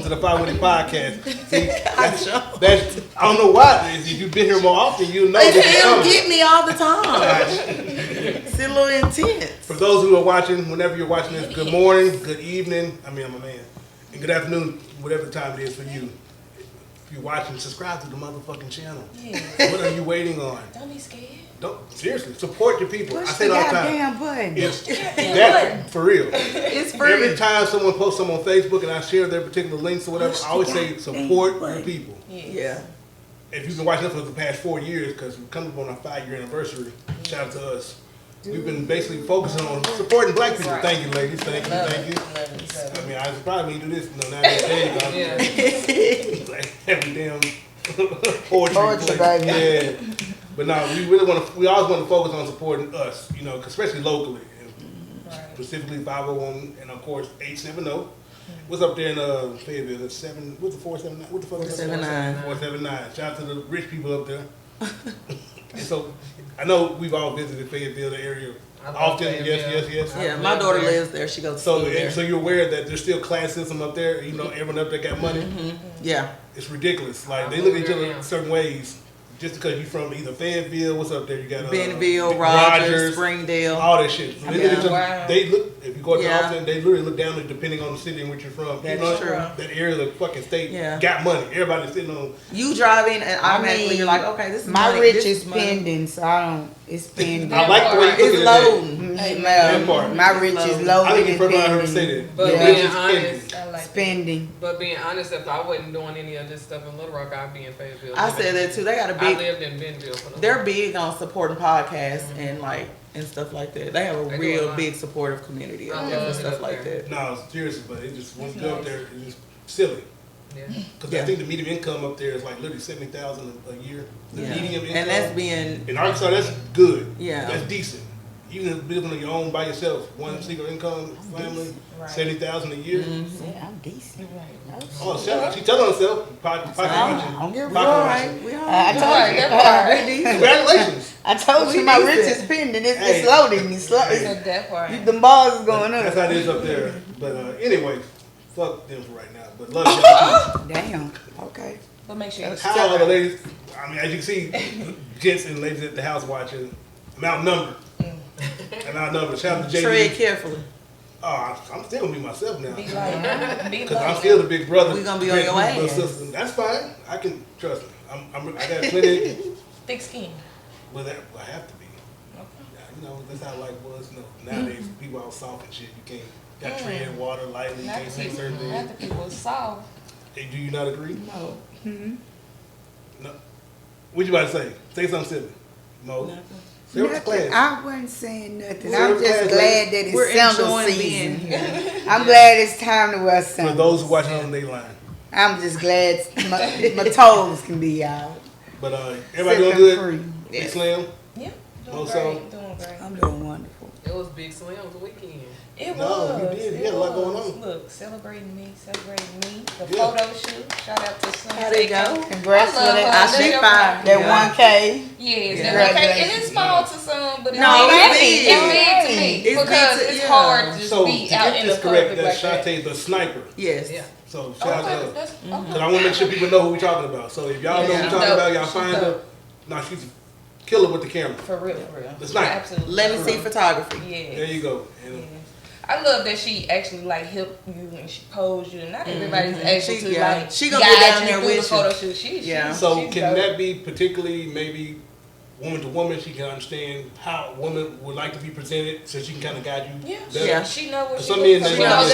to the Witty podcast. See, that's I don't know why. If you've been here more often, you know this is coming. Get me all the time. It's a little intense. For those who are watching, whenever you're watching this, good morning, good evening. I'm a man. And good afternoon, whatever time it is for you. If you're watching, subscribe to the motherfucking channel. Yeah. What are you waiting on? Don't be scared. Don't support your people. Push I say it all the time. Damn button. It's that for real. It's free. Every time someone posts something on Facebook and I share their particular links or whatever, I always say support your people. Yeah. If you've been watching us for the past 4 years, because we're coming up on our 5-year anniversary, shout out to us. We've been basically focusing on supporting black people. Right. Thank you, ladies. Thank you. I mean, I probably need to do this. Nowadays, like every damn poetry baby. Yeah. But no, we always want to focus on supporting us, especially locally, and specifically 501 and of course 870. What's up there in Fayetteville? That's 7. What's the 479? What the fuck is that? 479. Shout out to the rich people up there. And so I know we've all visited Fayetteville, the area often. Yes. Yeah, my daughter lives there. She goes to school there. So you're aware that there's still class system up there. Everyone up there got money. Mm-hmm. Yeah, it's ridiculous. Like they look at each other certain ways. Just because you're from either Fayetteville, what's up there? You got Bentonville, Rogers, Springdale, all that shit. So they look. If you go to Austin, they literally look down depending on the city in which you're from. That's true. That area of the fucking state got money. Everybody's sitting on. You driving and automatically you're like, okay, this is my money. rich is pending, so I don't. It's pending. I like the way you it's loading. My rich is loaded. I think the first time I heard her say that. But being honest, spending. But being honest, if I wasn't doing any of this stuff in Little Rock, I'd be in Fayetteville. I said that too. They got a big. I lived in Bentonville for they're big on supporting podcasts and stuff like that. They have a real big supportive community out there for stuff like that. No, seriously, but it just once you go up there, it's just silly. Because I think the median income up there is like literally $70,000 a year. The median income, and that's being in Arkansas, that's good. Yeah, that's decent. Even if living on your own by yourself, one single income family, $70,000 a year. Mm-hmm. Yeah, I'm decent. Right. Oh, she telling herself. I Congratulations. I told you my rich is pending. It's loading. The balls is going up. That's how it is up there. But anyway, fuck them for right now. But love y'all. Damn. Okay. But make sure you how are the ladies? I mean, as you can see, gents and ladies at the house watching, I'm outnumbered. And outnumbered. Shout out to JD. Tread carefully. Oh, I'm still gonna be myself now. Because I'm still the big brother. We're gonna be on your ass. That's fine. I can trust me. I got plenty. Thick skin. Well, I have to be. Okay. That's how life was. Nowadays, people are soft and shit. You can't. Got tread water lightly. You can't say certain things. Not the people soft. Hey, do you not agree? No. Mm-hmm. No. What you about to say? Say something silly. No. Nothing. I wasn't saying nothing. I'm just glad that it's sandal season. I'm glad it's time to wear sandals. For those who watching on their line. I'm just glad my toes can be out. But everybody doing good? Big Slim? Yeah. Doing great. I'm doing wonderful. It was Big Slim's weekend. It was. No, you did. You had a lot going on. Look, celebrating me. The photo shoot. Shout out to Son. How'd it go? Congrats with that. She fired. That 1K. Yes, that 1K. It is small to some, but it's big to me. Because it's hard to just be out in the public. That's Shantae the sniper. Yes. Yeah. So shout out to her. Because I want to make sure people know who we're talking about. So if y'all know who we're talking about, y'all find her. No, she's a killer with the camera. For real. The sniper. Absolutely. Let me see photography. Yeah. There you go. I love that she actually helped you and she posed you. Not everybody's able to she gonna get down there with the photo shoot. So can that be particularly maybe woman to woman? She can understand how a woman would like to be presented, so she can kind of guide you. Yeah, she knows what she knows. She knows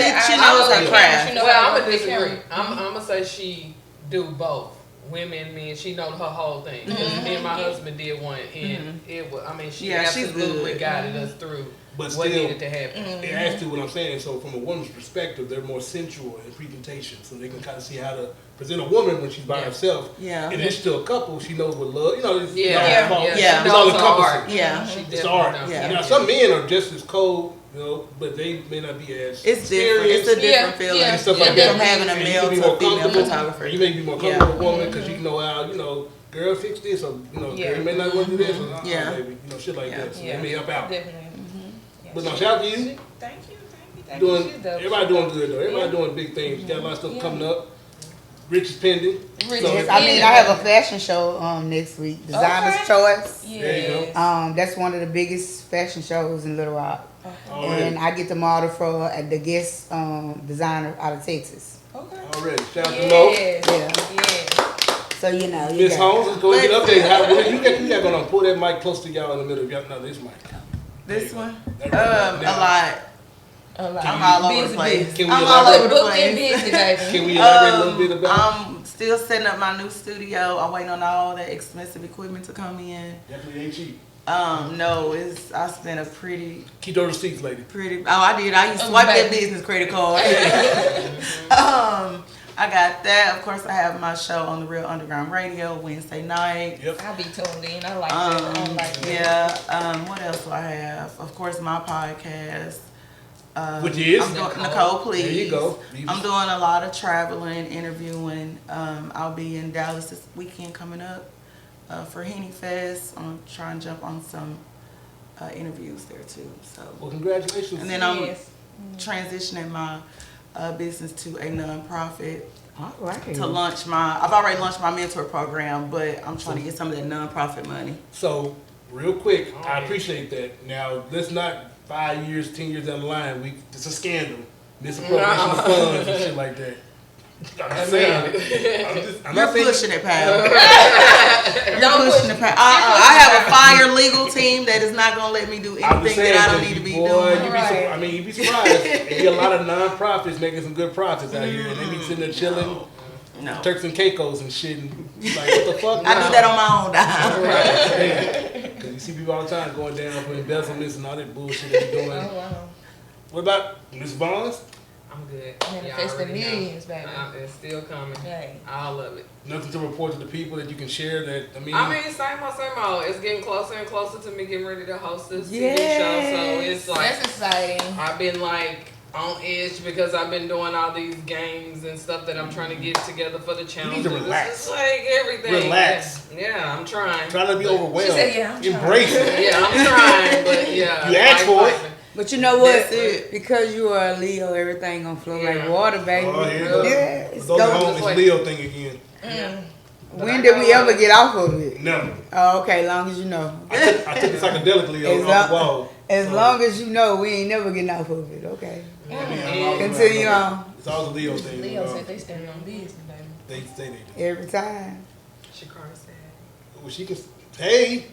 her craft. Well, I'm gonna disagree. I'm gonna say she do both. Women, men, she know her whole thing. Because me and my husband did one, and it was. I mean, she absolutely guided us through. But what still, needed to happen. It adds to what I'm saying. So from a woman's perspective, they're more sensual in presentation. So they can kind of see how to present a woman when she's by herself. Yeah. And it's still a couple. She knows what love, it's it's all encompassing. It's art. Yeah. Now, some men are just as cold, but they may not be as It's different. It's a different feeling. And stuff like that. From having a male to a female photographer. You may be more comfortable with a woman because you know how, girl, fix this, or, girl, you may not want to do this, or, baby, shit like that. So they may help out. Definitely. But no, shout out to you. Thank you. Everybody doing good though. Everybody doing big things. You got a lot of stuff coming up. Rich is pending. Yes, I mean, I have a fashion show next week, Designer's Choice. Yes. There you go. That's one of the biggest fashion shows in Little Rock. Already. And I get the model for the guest designer out of Texas. Okay. Already. Shout out to Mo. Yes. Yeah. So, you know. Miss Holmes, let's go get updates. You got going to pull that mic close to y'all in the middle. No, this mic. This one? That right A lot. I'm all over the place. Can we I'm all over the Booked and place. busy, baby. Can we elaborate a little bit about I'm still setting up my new studio. I'm waiting on all that expensive equipment to come in. Definitely ain't cheap. No, I spent a pretty. Keep those receipts, lady. I did. I used to swipe that business credit card. I got that. Of course, I have my show on the Real Underground Radio Wednesday night. Yep. I'll be tuned in. I like that. I like that. Yeah. What else do I have? Of course, my podcast. Which is? I'm doing, Nicole, please. There you go. I'm doing a lot of traveling, interviewing. I'll be in Dallas this weekend coming up for Henny Fest. I'm trying to jump on some interviews there too. So. Well, congratulations. And then I'm transitioning my business to a nonprofit. All right. To launch I've already launched my mentor program, but I'm trying to get some of that nonprofit money. So, real quick, I appreciate that. Now, let's not 5 years, 10 years down the line, it's a scandal, misappropriation of funds and shit like that. I'm just saying. I'm You're not saying pushing it, pal. You're pushing it, pal. I have a fire legal team that is not gonna let me do anything that I don't need to be doing. You'd be surprised. There'd be a lot of non-profits making some good profits out here, and they be sitting there chilling. No. Turks and Caicos and shit. And like, what the fuck? I do that on my own dime. Right. Because you see people all the time going down for embezzlements and all that bullshit that they're doing. Oh, wow. What about Ms. Bonds? I'm good. Manifesting millions, baby. It's still coming. Hey. All of it. Nothing to report to the people that you can share that, same old. It's getting closer and closer to me getting ready to host this TV show. So it's like, that's exciting. I've been like on edge because I've been doing all these games and stuff that I'm trying to get together for the channel. You need to relax. It's just like everything. Relax. Yeah, I'm trying. Try not to be overwhelmed. She said, yeah, I'm trying. Embrace it. Yeah, I'm trying, but yeah. You asked for it. But you know what? That's it. Because you are a Leo, everything gonna flow like water, baby. Oh, here you go. Yeah, it's Those are going. home, it's Leo thing again. When did we ever get off of it? Never. Oh, okay, long as you know. I took it psychedelically off the wall. As long as you know, we ain't never getting off of it. Okay. Yeah. Continue on. It's always a Leo thing. Leo said they stand on business, baby. They say they do. Every time. Shakara said. Well, she can. Hey.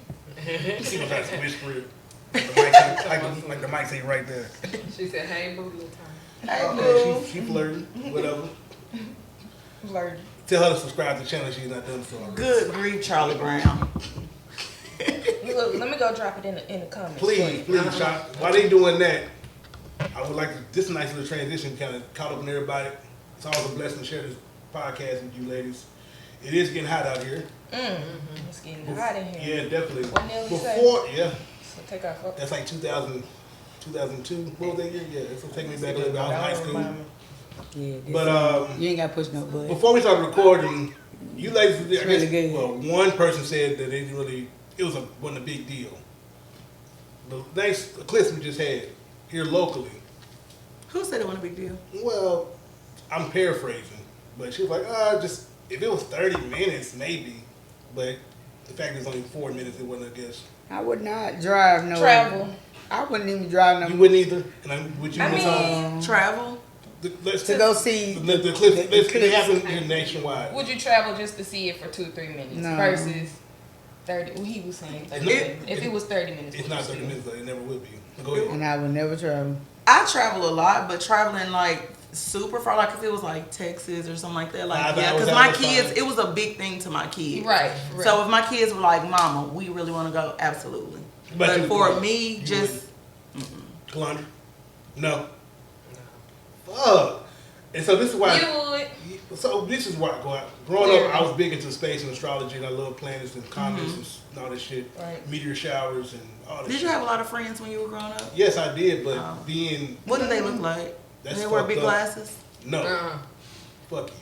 She gonna try to whisper it. Like the mic say right there. She said, "Hey, boo, little time." Okay, she flirting, whatever. Flirting. Tell her to subscribe to the channel. She's not done so already. Good grief, Charlie Brown. Look, let me go drop it in the comments. Please, Shop. While they doing that, I would like to. This nice little transition kind of caught up on everybody. It's always a blessing to share this podcast with you ladies. It is getting hot out here. It's getting hot in here. Yeah, definitely. What Neil say? So take off. that's like 2002. What was that year? Yeah, it's gonna take me back a little bit. I was in high school. Yeah, But you ain't got to push no button. before we start recording, you ladies, I guess, really good. well, one person said that it wasn't a big deal. The nice clips we just had here locally. Who said it wasn't a big deal? Well, I'm paraphrasing, but she was like, just if it was 30 minutes, maybe. But the fact that it's only 4 minutes, it wasn't, I guess. I would not drive no. Travel. I wouldn't even drive no. You wouldn't either? And would you I mean, travel? To go see the clips. They happen here nationwide. would you travel just to see it for 2-3 minutes versus 30? Well, he was saying 30 minutes. If it was 30 minutes, It's not 30 minutes, though. It never will be. Go ahead. And I would never travel. I travel a lot, but traveling like super far, like if it was like Texas or something like that, like because my kids, it was a big thing to my kids. Right. So if my kids were like, "Mama, we really want to go," absolutely. But for me, just Calandra? No. Fuck. And so this is why. You would. So this is why I go out. Growing up, I was big into space and astrology, and I love planets and comets and all this shit. Right. Meteor showers and all that. Did you have a lot of friends when you were growing up? Yes, I did, but being. What did they look like? That's Did they wear big up. Glasses? No. Fuck you.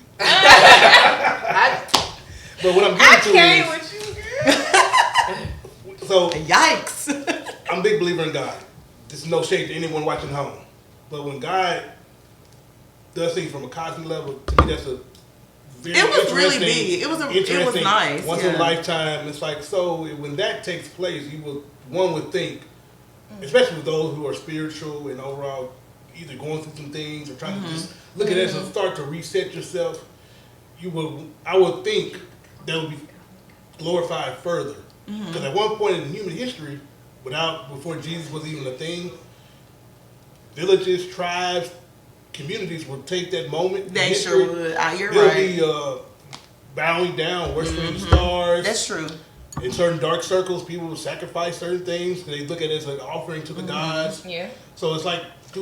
But what I'm getting to is. So Yikes! I'm a big believer in God. This is no shade to anyone watching at home, but when God does things from a cosmic level, to me that's a It was really big. It was nice. Once in a lifetime. It's like, so when that takes place, one would think, especially with those who are spiritual and overall either going through some things or trying to just look at it and start to reset yourself, I would think that would be glorified further. Because at one point in human history, before Jesus was even a thing, villages, tribes, communities would take that moment. They sure would. You're they'll right. Be bowing down, worshiping the stars. That's true. In certain dark circles, people will sacrifice certain things. They look at it as an offering to the gods. Yeah. So it's like, I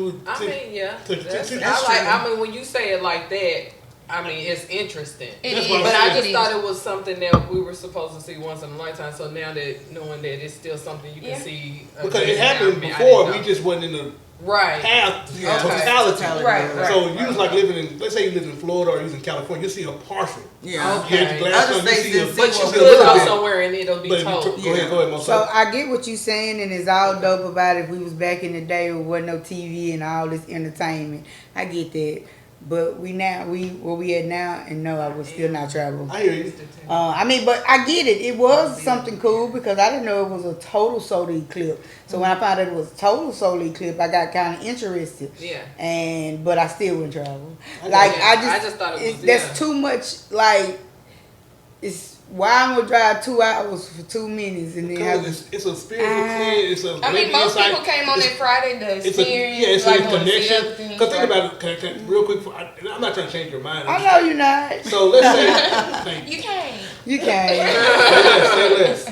mean, when you say it like that, I mean, it's interesting. But I just thought it was something that we were supposed to see once in a lifetime. So now that knowing that it's still something you can see, because it happened before, we just wasn't in the path totality. Right. So you was like living in, let's say you live in Florida or you was in California, you see a partial. Yeah. Okay. But you could go somewhere and it'll be told. Go ahead, so I get what you're saying, and it's all dope about if we was back in the day where wasn't no TV and all this entertainment. I get that. But where we at now, and no, I would still not travel. I hear you. I mean, but I get it. It was something cool because I didn't know it was a total solar eclipse. So when I found out it was total solar eclipse, I got kind of interested. Yeah. But I still wouldn't travel. I just thought it was. That's too much. Like, it's why I'm gonna drive 2 hours for 2 minutes and then have it's a spiritual thing. It's a most people came on that Friday to experience. It's a connection. Because think about it, real quick. I'm not trying to change your mind. I know you're not. So let's say you can't. You can't. Say less.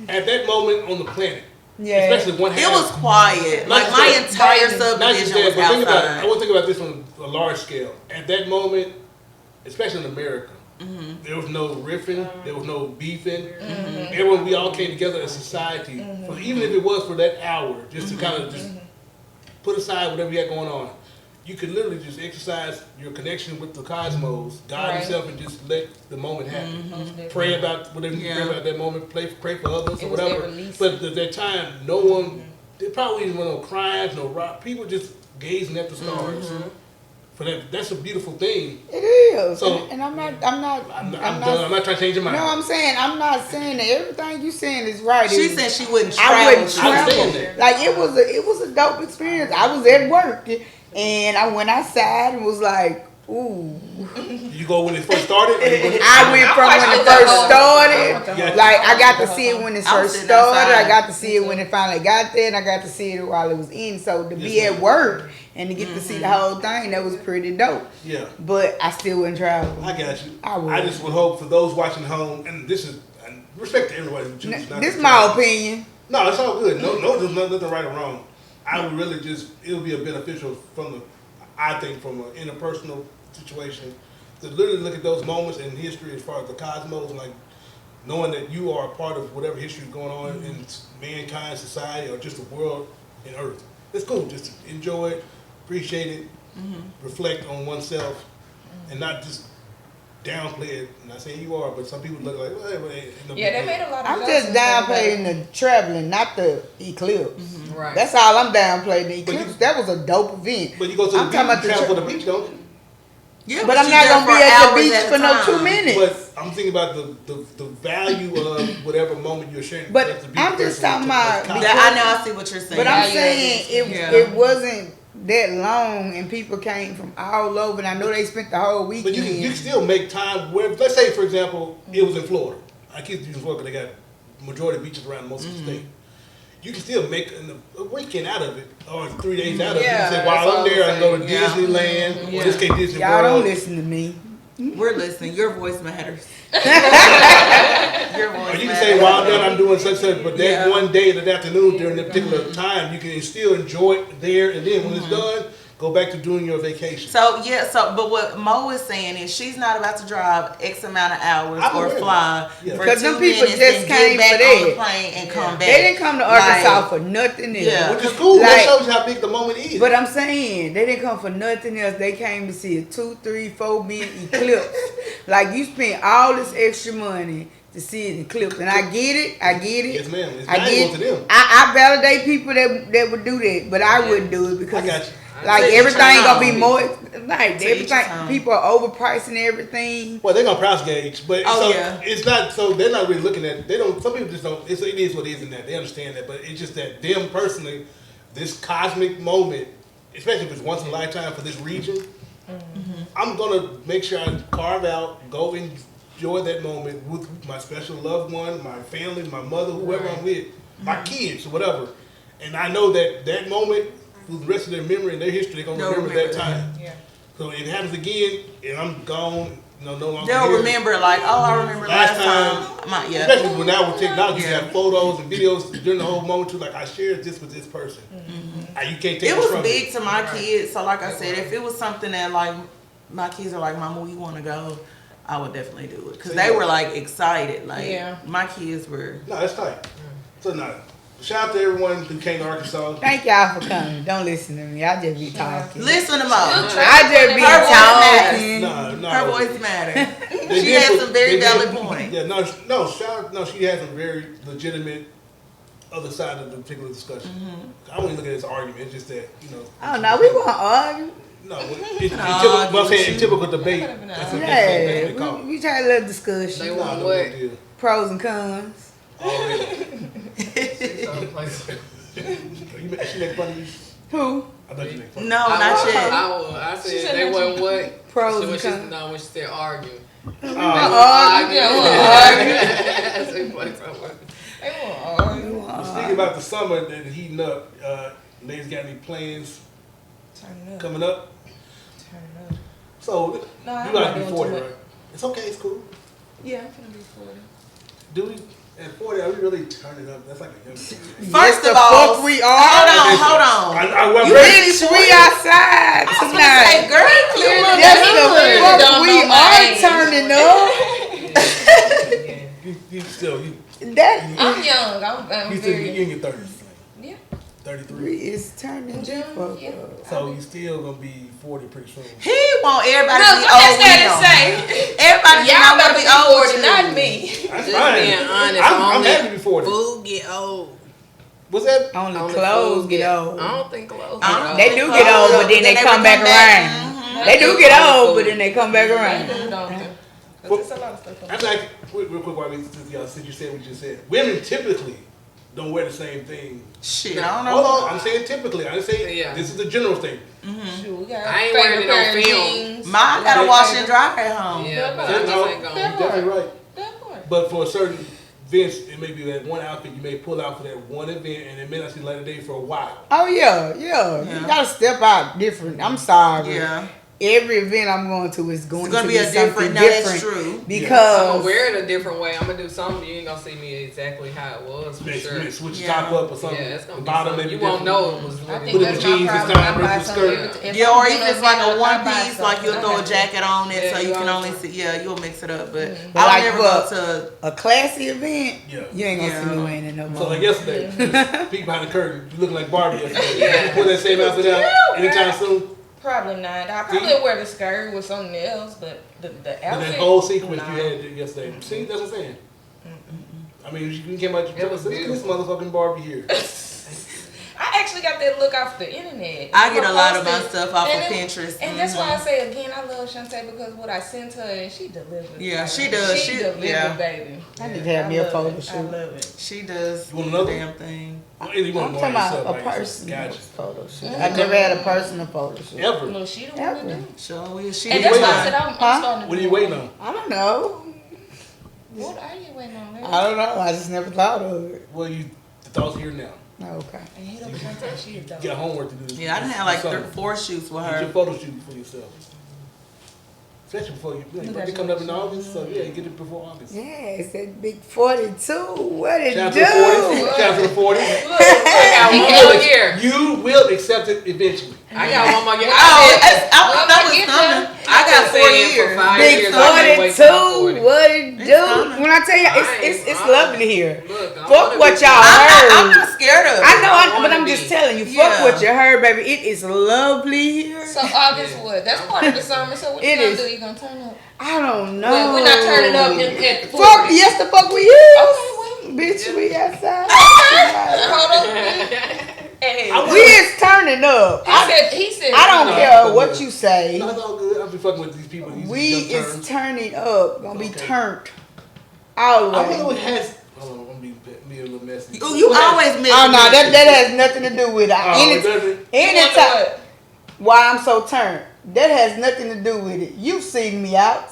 At that moment on the planet. Yeah. Especially one half. It was quiet. Like my entire subdivision was outside. I want to think about this on a large scale. At that moment, especially in America, there was no riffing, there was no beefing. Everyone, we all came together as society. So even if it was for that hour, just to kind of just put aside whatever you had going on, you could literally just exercise your connection with the cosmos, God Himself, and just let the moment happen. Pray about whatever you pray about that moment. Pray for others or whatever. But at that time, no one. There probably even no crimes, no rock. People just gazing at the stars. For that's a beautiful thing. It is. So, and I'm not done. I'm not trying to change your mind. No, I'm saying that everything you saying is right. She said she wouldn't travel. I wouldn't travel. That. Like it was a dope experience. I was at work and I went outside and was like, ooh. You go when it first started? I went from when it first started. Like I got to see it when it first started. I got to see it when it finally got there, and I got to see it while it was in. So to be at work and to get to see the whole thing, that was pretty dope. Yeah. But I still wouldn't travel. I got you. I just would hope for those watching home, and this is respect to everybody who chooses not to. This is my opinion. No, it's all good. No, there's nothing right or wrong. I would really it would be a beneficial from an interpersonal situation to literally look at those moments in history as far as the cosmos, and like knowing that you are a part of whatever history is going on in mankind, society, or just the world and Earth. It's cool just to enjoy it, appreciate it, reflect on oneself, and not just downplay it. I'm not saying you are, but some people look like, well, they made a lot of. I'm just downplaying the traveling, not the eclipse. Right. That's all I'm downplaying. The eclipse, that was a dope event. But you go to the beach, you travel to the beach, don't you? Yeah, but I'm not gonna be at the beach for no 2 minutes. But I'm thinking about the value of whatever moment you're sharing. But I'm just talking about. I know, I see what you're saying. But I'm saying it wasn't that long, and people came from all over, and I know they spent the whole weekend. But you can still make time. Let's say, for example, it was in Florida. I keep using Florida because they got majority of beaches around most of the state. You can still make a weekend out of it, or 3 days out of it. You say, while I'm there, I go to Disneyland, or this case Disney Y'all World. don't listen to me. We're listening. Your voice matters. Your voice or you can matters. say, while I'm done, I'm doing such, but that one day, that afternoon, during that particular time, you can still enjoy it there, and then when it's done, go back to doing your vacation. But what Mo is saying is she's not about to drive X amount of hours or fly for because 2 them people minutes just and came get back for on the that. plane and come back. They didn't come to Arkansas for nothing else. Yeah. Which is cool. That shows you how big the moment is. But I'm saying they didn't come for nothing else. They came to see a 2, 3, 4 minute eclipse. Like you spent all this extra money to see an eclipse, and I get it. Yes, ma'am. It's I valuable to them. I validate people that would do that, but I wouldn't do it because Like everything gonna be more. Like everything, time. people are overpricing everything. Well, they're gonna price gauge, but Oh, so yeah. it's not. So they're not really looking at. They don't. Some people just don't. It is what it is in that. They understand that, but it's just that them personally, this cosmic moment, especially if it's once in a lifetime for this region, I'm gonna make sure I carve out, go enjoy that moment with my special loved one, my family, my mother, whoever I'm with, my kids, or whatever. And I know that that moment, through the rest of their memory and their history, they're gonna remember that time. Yeah. So if it happens again, and I'm gone, no longer They'll here. remember like, oh, I remember last time. Yeah. Especially when now with technology, you Yeah. have photos and videos during the whole moment too. Like I shared this with this person. You can't take It this was from big me. to my kids. So like I said, if it was something that like my kids are like, Mama, we want to go, I would definitely do it because they were like excited. Like my kids were. No, that's tight. So no. Shout out to everyone who came to Arkansas. Thank y'all for coming. Don't listen to me. I just be talking. Listen to Mo. I just be talking. No. Her voice matters. They She did had put- some very they did- valid points. Yeah, no, she had some very legitimate other side of the particular discussion. I wouldn't look at it as an argument. It's just that, Oh no, we won't argue. No, in typical debate. That's what Yeah, they call it. we try a little discussion. They Nah, want no what? big deal. Pros and cons. Already. She make fun of you? Who? I thought you make fun of No, not yet. I said they want what? Pros So and when she, cons. no, when she said arguing. you. Speaking about the summer that heating up, ladies got any plans coming up? So, No, you I'm got not to be doing 40, too much. right? It's okay, it's cool. Yeah, I'm gonna be 40. Do we, at 40, are we really turning up? That's like a young thing. First the of all, fuck we are. hold on. I'm You ready. bitch, we outside I was gonna say, tonight. girl, you clearly Yes, you the clearly fuck don't we know my are age. turning up. You still, That I'm young. I'm you still, very. you in your 30s. Yeah. 33. is turning the fuck Yeah. up. So you still gonna be 40 pretty soon. He want everybody Look, to be what old that's got with to him. say? Everybody Y'all want better to be be old 40, with you. not me. That's Just fine. being honest, I'm only happy to be 40. food get old. What's that? Only Only clothes food get old. I don't think clothes I get don't old. They do get old, but then they come back around. They do get old, but then they come back around. There's a lot of stuff. That's like, real quick, while since you said what you just said. Women typically don't wear the same thing. Shit, I don't know. Hold on, I'm saying typically. I didn't say this is the general thing. Shoot, we got I ain't wearing it on favorite film. jeans. Mine gotta wash and dry at home. Yeah, but Yeah, I just no, ain't you're going. definitely right. That part. But for a certain events, it may be that one outfit you may pull out for that one event, and it may not see light of day for a while. Oh yeah. You gotta step out different. I'm sorry. Yeah. Every event I'm going to is going It's gonna to be a something different. No, different. that's true. I'm gonna Because wear it a different way. I'm gonna do something. You ain't gonna see me exactly how it was for Maybe sure. switch the Yeah. top up or something. Yeah, it's gonna The be bottom something. maybe You won't different. know it was. I really think Put it that's with my jeans this problem. time I buy versus something skirt. if Yeah, I'm or gonna even it's be like a I one buy piece, like you'll something. throw a jacket on it, Yeah, so you you can always- only see. Yeah, you'll mix it up, but But I'll like never what? go to. a classy event, Yeah. you ain't gonna Yeah. see me wearing it no more. So like yesterday, peek behind the curtain, you looking like Barbie yesterday. Yeah. You pull that same outfit out anytime soon. Probably not. I probably wear the skirt with something else, but the And outfit. that whole sequence nah. you had yesterday. See, that's what I'm saying. I mean, you came out, It was this beautiful. motherfucking Barbie here. I actually got that look off the internet. I get a lot of my posted, stuff off of and Pinterest. And that's why I say again, I love Shantae because what I sent her and she delivered. Yeah, she does. She delivered, yeah. baby. I need to have me a love photo it. I shoot. love it. She does. You want the another? damn thing. Well, you want I'm more talking yourself, about a right? personal Gotcha. photo shoot. I've never had a personal photo shoot. Ever. Look, she the one Ever. to do. So is she? And you that's why waiting I said I'm Huh? starting to What are do you more. waiting on? I don't know. What are you waiting on? Baby? I don't know. I just never thought of it. Well, the thoughts here now. Okay. And hit up Shantae, she is You dope. got homework to do. Yeah, I done had like Something. 4 shoots with Get your her. photo shoot for yourself. Especially before your birthday coming up in August, so yeah, you get it before August. Yeah, it's that big 42. What it Shout out do? to the 40. Shout out to the 40. I got You one will, more year. you will accept it eventually. I got one more year. Oh, I know it's coming. I got 4 years. Big 42. What it do? coming. When I tell you, I it's ain't- lovely here. Look, I Fuck wanna what be- y'all I'm heard. not scared of it. I know, but wanna I'm be. just telling you. Yeah. Fuck what you heard, baby. It is lovely here. So August what? That's part of the summer. So what you It gonna is. do? You gonna turn up? I don't know. Well, we're not turning up at 40. Fuck, yes, the fuck we is. Okay, Bitch, we outside. Hold on. Hey, I We is turning turning up. He said. I don't care what you say. No, it's all good. I'll be fucking with these people. We is turning up. Gonna be turned all the way. I wonder what has. Hold on, I'm gonna be a little messy. You always miss. Oh no, that has nothing to do with it. Anytime. Why I'm so turned. That has nothing to do with it. You've seen me out.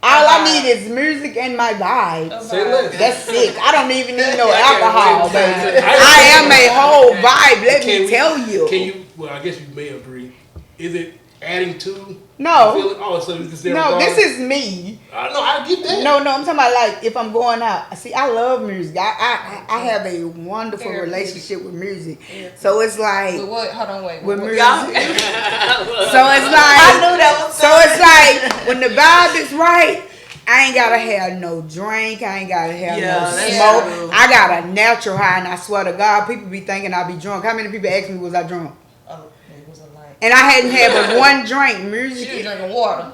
All I need is music and my vibe. That's sick. I don't even need no alcohol, baby. I am a whole vibe. Let me tell you. Can you? Well, I guess you may agree. Is it adding to? No. Oh, so you just no. This is me. No, I get that. No, I'm talking about like if I'm going out. See, I love music. I have a wonderful relationship with music. So it's like. With what? Hold on, wait. With music. So it's like. I knew that was. So it's like when the vibe is right. I ain't gotta have no drink. I ain't gotta have no smoke. I got a natural high, and I swear to God, people be thinking I be drunk. How many people ask me was I drunk? Oh, it was a lie. And I hadn't had but one drink. Music. She was drinking water.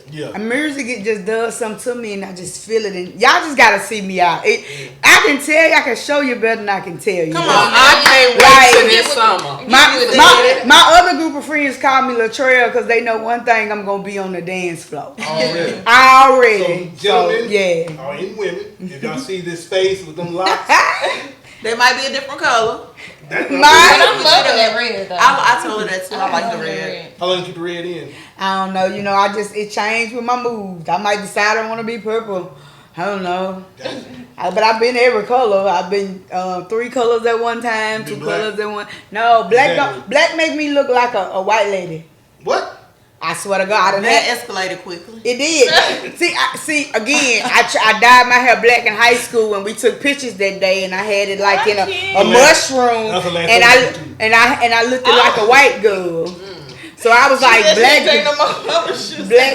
Yeah. Music, it just does something to me, and I just feel it. And y'all just gotta see me out. I can tell you, I can show you better than I can tell you. Come on, I can't wait till this summer. My other group of friends call me Latrell because they know one thing: I'm gonna be on the dance floor. Already. Already. So, gentlemen, yeah. or even women, if y'all see this face with them locks, they might be a different color. I'm loving that red though. I told her that too. I like the red. How long you keep the red in? I don't know. It changed with my moods. I might decide I want to be purple. I don't know. But I've been every color. I've been 3 colors at one time, 2 colors at one. No, black make me look like a white lady. What? I swear to God, that escalated quickly. It did. see, again, I dyed my hair black in high school, and we took pictures that day, and I had it like in a mushroom, and I looked like a white girl. So I was like black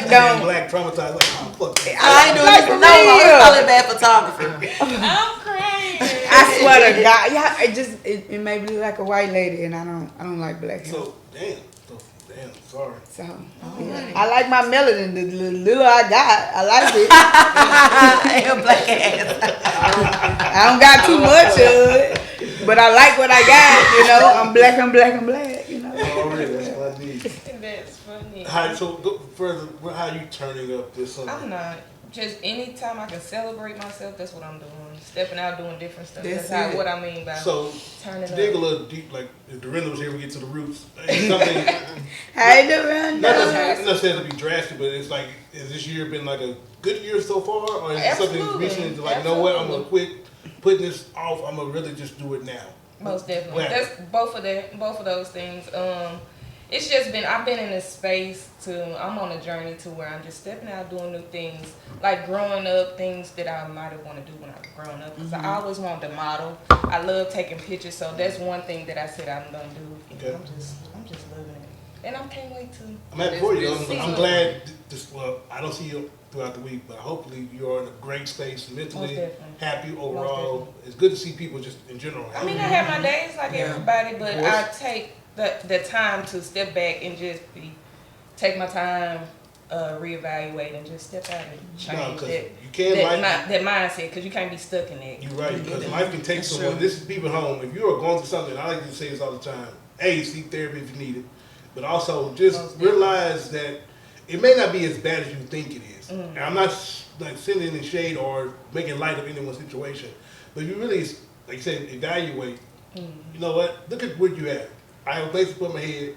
don't. Black traumatized. Like, oh, fuck. I ain't doing this no more. It's probably bad photography. I'm crying. I swear to God, it made me look like a white lady, and I don't like black hair. So damn, sorry. So yeah. I like my melanin. The little I got, I like it. Black ass. I don't got too much of it, but I like what I got. I'm black. Already, that's what I need. That's funny. So go further. How you turning up this summer? I'm not. Just anytime I can celebrate myself, that's what I'm doing. Stepping out, doing different stuff. That's what I mean by turning up. Dig a little deep, like if Dorinda was here, we get to the roots. Something. Hey, Dorinda. Not necessarily to be drastic, but it's like, has this year been like a good year so far, or is it something recently like, you know what, I'm gonna quit putting this off. I'm gonna really just do it now. Most definitely. That's both of those things. It's just been, I've been in a space I'm on a journey to where I'm just stepping out, doing new things, like growing up, things that I might have wanted to do when I was growing up. Because I always wanted to model. I love taking pictures, so that's one thing that I said I'm going to do. Okay. I'm just loving it. And I can't wait to. I'm happy for you. I'm glad, I don't see you throughout the week, but hopefully you're in a great space, mentally happy overall. It's good to see people just in general. I mean, I have my days like everybody, but I take the time to step back and just take my time, reevaluate, and just step out and change that mindset, because you can't be stuck in that. You're right, because life can take someone. This is people home. If you are going through something, I like to say this all the time, seek therapy if you need it, but also just realize that it may not be as bad as you think it is. And I'm not like sending any shade or making light of anyone's situation, but you really, like you said, evaluate. You know what? Look at what you have. I have a place to put my head.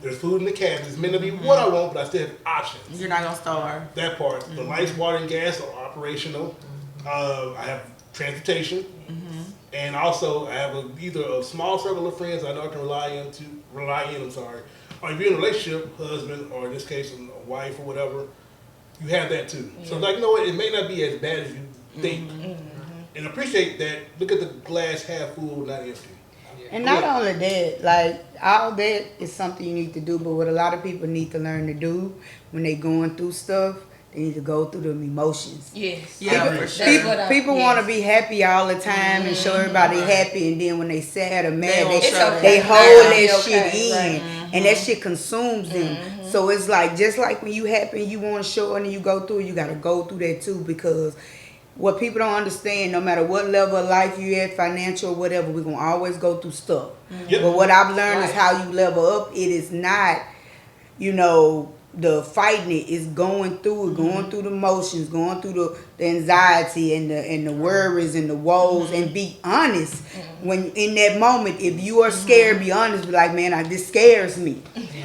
There's food in the cabinet. It's meant to be what I want, but I still have options. You're not going to starve. That part. The lights, water, and gas are operational. I have transportation. And also, I have either a small circle of friends I know I can rely in, or if you're in a relationship, husband, or in this case, a wife or whatever, you have that too. So, like, you know what? It may not be as bad as you think. And appreciate that. Look at the glass half full, not empty. And not only that, like, all that is something you need to do, but what a lot of people need to learn to do when they're going through stuff, they need to go through them emotions. Yes. Yeah, for sure. People want to be happy all the time and show everybody happy, and then when they sad or mad, they hold that shit in, and that shit consumes them. So it's like, just like when you happy and you want to show it and you go through it, you got to go through that too, because what people don't understand, no matter what level of life you at, financial or whatever, we're going to always go through stuff. Yep. But what I've learned is how you level up. It is not, the fighting it is going through it, going through the motions, going through the anxiety and the worries and the woes, and be honest. When in that moment, if you are scared, be honest. Be like, man, this scares me.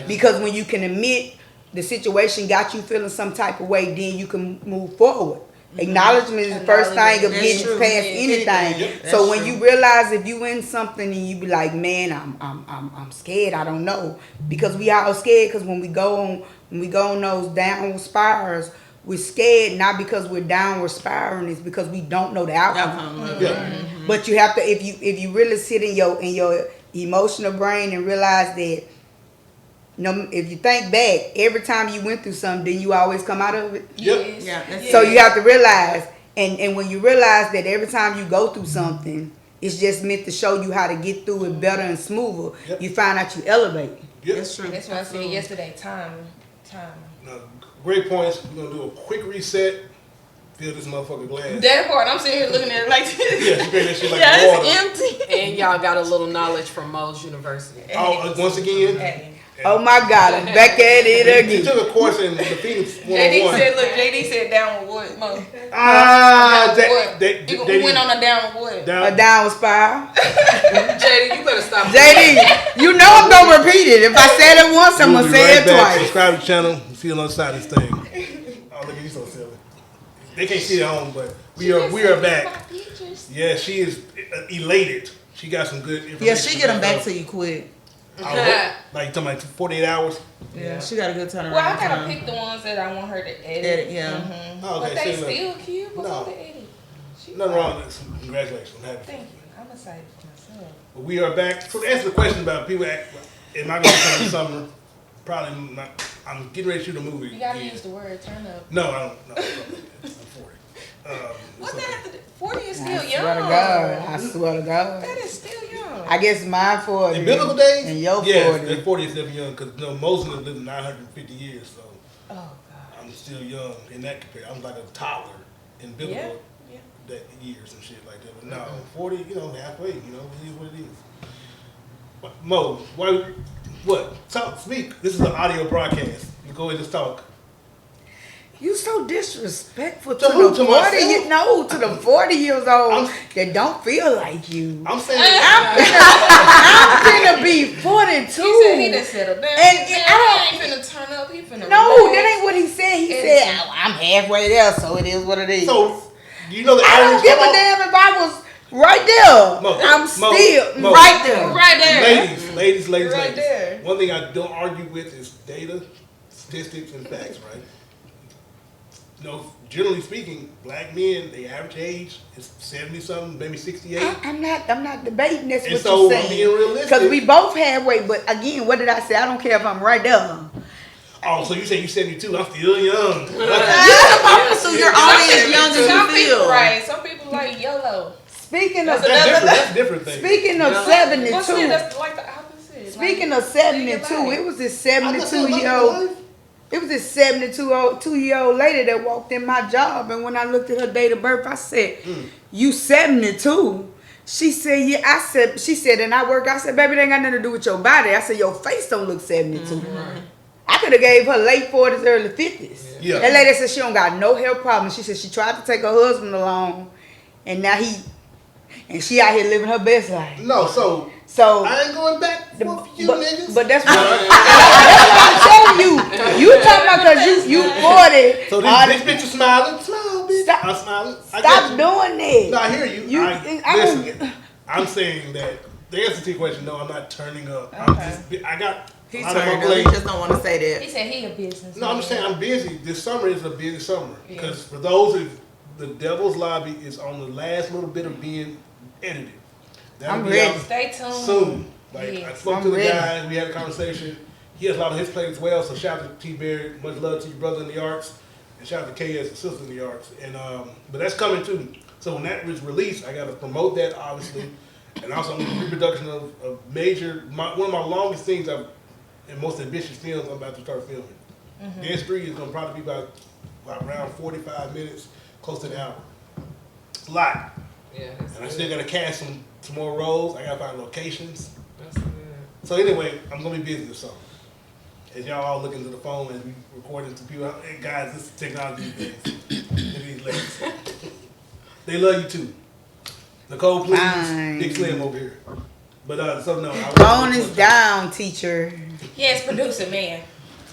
Because when you can admit the situation got you feeling some type of way, then you can move forward. Acknowledgement is the first thing of getting past anything. So when you realize if you in something and you be like, man, I'm scared, I don't know, because we all scared. Because when we go on those downward spirals, we're scared not because we're downward spiraling, it's because we don't know the outcome. But you have to, if you really sit in your emotional brain and realize that. If you think back, every time you went through something, then you always come out of it. So you have to realize, and when you realize that every time you go through something, it's just meant to show you how to get through it better and smoother. You find out you elevate. That's true. That's what I said yesterday. Time. No, great points. We're gonna do a quick reset. Fill this motherfucker glass. That part, I'm sitting here looking at it like this. Yeah, she that shit like water. It's empty. And y'all got a little knowledge from Moe's University. Oh, once again. Oh my God, I'm back at it again. You took a course in the Phoenix 101. JD said downward what? Mo. They went on a downward what? A downward spiral. JD, you better stop. JD, you know I'm gonna repeat it. If I said it once, I'm gonna say it twice. Subscribe to the channel. See you on the other side of this thing. Oh, look at you so silly. They can't see it at home, but we are back. Yeah, she is elated. She got some good information. Yeah, she get them back to you quick. Like you talking about 48 hours? Yeah, she got a good turnaround. Well, I gotta pick the ones that I want her to edit. Yeah. Oh, okay, But they still cute. What's No. with the edit? Nothing wrong with this. Congratulations. I'm happy. Thank you. I'm excited for myself. But we are back. So to answer the question about people, am I going to come in summer? Probably not. I'm getting ready to shoot a movie. You gotta use the word turn up. No, I don't. No, I'm 40. What's that have to do? 40 is still young. I swear to God. That is still young. I guess mine 40. In biblical days? And your 40. Yes, 40 is still young because Moses lived 950 years, so Oh, God. I'm still young in that comparison. I'm like a toddler in biblical that years and shit like that. But no, 40, halfway, it is what it is. But Mo, what? Speak. This is an audio broadcast. You go ahead and just talk. You so disrespectful To who? To myself? to the 40 years old that don't feel like you. I'm saying I'm finna be 42. He said he done settled down. And I ain't finna turn up. He finna No, relax. that ain't what he said. He said, I'm halfway there, so it is what it is. so. You know the I don't average give a damn if I was right there. I'm still Mo. right there. Right there. Ladies. Right there. One thing I don't argue with is data, statistics, and facts, right? Generally speaking, black men, the average age is 70-something, maybe 68. I'm not debating this And with so, you saying. being realistic. Because we both halfway, but again, what did I say? I don't care if I'm right there. Oh, so you say you're 72? I'm still young. So you're only as young as you Some people, feel. right. Some people like YOLO. Speaking of That's a different thing. Speaking of But 72. see, that's like the opposite. Speaking of 72, it was this 72-year-old. It was this 72-year-old lady that walked in my job, and when I looked at her date of birth, I said, "You 72?" She said, "Yeah." She said, and I work. I said, "Baby, that ain't got nothing to do with your body." I said, "Your face don't look 72." I could have gave her late 40s, early 50s. Yeah. That lady said she don't got no health problem. She said she tried to take her husband along, and now she out here living her best life. No, so So I ain't going back for you niggas. But that's what I'm telling you. You talking about because you 40. So this bitch is smiling. Smile, bitch. Stop- I'm smiling. Stop doing that. No, I hear you. I I'm saying that the answer to your question, no, I'm not turning up. He's I'm turned up. He just don't want to say that. He said he a business. No, I'm just saying I'm busy. This summer is a busy summer. Because for those of the Devil's Lobby is on the last little bit of being edited. That'll I'm be ready. out Stay tuned. soon. I Yes. spoke I'm to the ready. guy, we had a conversation. He has a lot of his plays as well, so shout out to T. Berry, much love to your brother in the arts, and shout out to K as a sister in the arts. And but that's coming too. So when that is released, I gotta promote that obviously. And also I'm doing reproduction of one of my longest things and most ambitious films I'm about to start filming. Dance 3 is gonna probably be about around 45 minutes, close to an hour. a lot. Yeah. And I still gotta cast some more roles. I gotta find locations. That's good. So anyway, I'm gonna be busy this summer. As y'all all look into the phone as we recording to people, hey guys, this is technology these ladies. They love you too. Nicole, please, Big Slim over here. But so no, phone is down, teacher. Yes, producer man.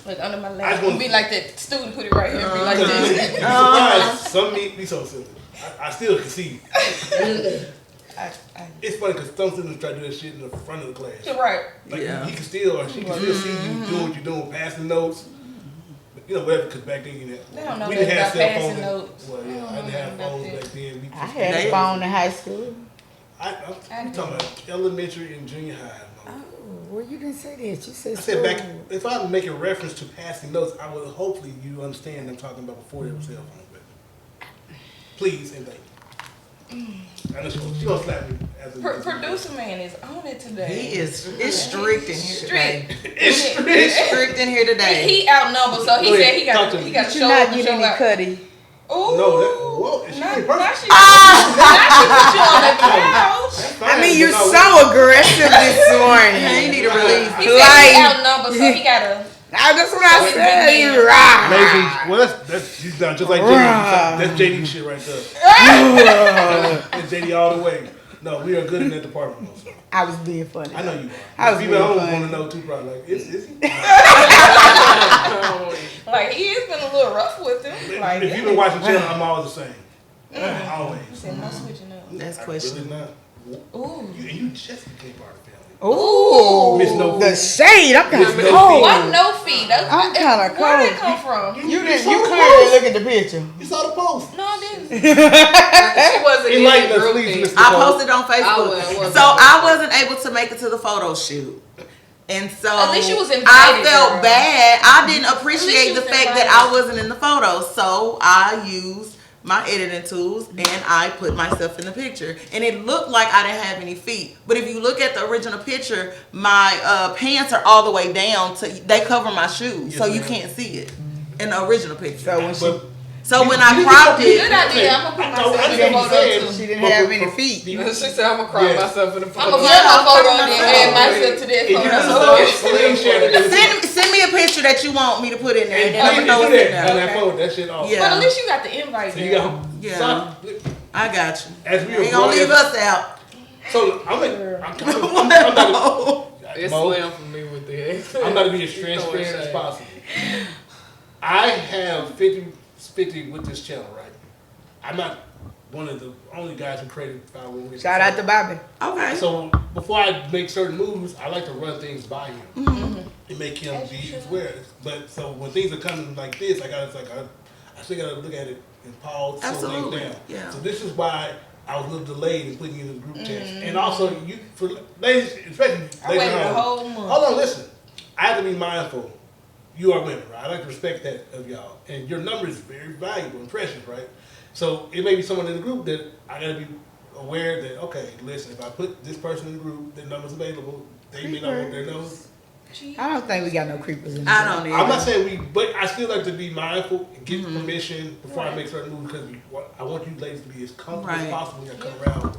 Look under my lap. Be like that student, put it right here. Be like this. You surprised. Some be so silly. I still can see. It's funny because some students try to do that shit in the front of the class. Right. Like he can still, or she can still see you doing what you're doing, passing notes. You know, whatever, because back then, we didn't have cell phones. Notes. Well, yeah, I didn't have phones back then. I had a phone in high school. I'm talking about elementary and junior high. Oh, well, you didn't say that. You said I said back, if I'm making reference to passing notes, I would hopefully you understand I'm talking about before there was cell phones. But please and thank you. I know she gonna slap me. Producer man is on it today. He is. It's strict in here today. It's strict in here today. He outnumbered, so he said he got to show. You not getting any cutty. Ooh, no, she not ain't she. perfect. Not you on the couch. Fine, I mean, you're but so aggressive this morning. You need to release. He said he outnumbered, so he gotta. That's what I said. You're right. Amazing. Well, that's she's done just like JD. That's JD shit right there. That's JD all the way. No, we are good in that department. Also. I was being funny. I know you are. I was people being at home funny. want to know too, probably like, is he? Like he has been a little rough with him. Like if you've been watching channel, I'm always the same. Always. He said no switching up. That's questionable. Really not. Ooh. You just became part of the family. Ooh, Miss No the Feet. shade. I'm kind of Miss No cold. What no feet? That's I'm kinda Where cold. that come from? You saw the clearly post. look at the picture. You saw the post. No, I didn't. She wasn't in Enlighten the us, group please, thing. Mr. I Nicole. posted on Facebook. wasn't. So I wasn't able to make it to the photo shoot. And so At least you was invited, I felt girl. bad. I didn't At least appreciate you the was fact that invited. I wasn't in the photo. So I used my editing tools and I put myself in the picture. And it looked like I didn't have any feet. But if you look at the original picture, my pants are all the way down. They cover my shoes. Yes, so you ma'am. can't see it in the original picture. So when she, So when I cropped Good it, idea. I'm gonna put myself I in get the what photo you're too. saying. she didn't have any feet. She said, I'm going to cry Yes. myself in the I'm photo. gonna put my photo on there and add myself to that If you photo. send me a picture that you want me to put in there. And then I'm please gonna throw do it in that on there. that phone. That shit off. Yeah. But at least you got the invite. So you there. got Yeah. I got you. As we You ain't gonna leave us out. So I'm not. It's Mo, slim for me with this. I'm not to be as transparent as possible. I have 50 with this channel, right? I'm not one of the only guys who created 501. Shout out to Bobby. Okay. So before I make certain moves, I like to run things by him and make him be aware. But so when things are coming like this, I still gotta look at it and pause, slow Absolutely. things down. Yeah. So this is why I was a little delayed in putting you in the group text. And also, you for ladies, especially I ladies waited at a home. whole month. Hold on, listen. I have to be mindful. You are women, right? I like to respect that of y'all. And your number is very valuable and precious, right? So it may be someone in the group that I gotta be aware that, okay, listen, if I put this person in the group, their number's available, they may not want their numbers. I don't think we got no creepers in I don't either. I'm not saying but I still like to be mindful and get permission before I make certain moves because I want you ladies to be as comfortable as Right. possible when you come around.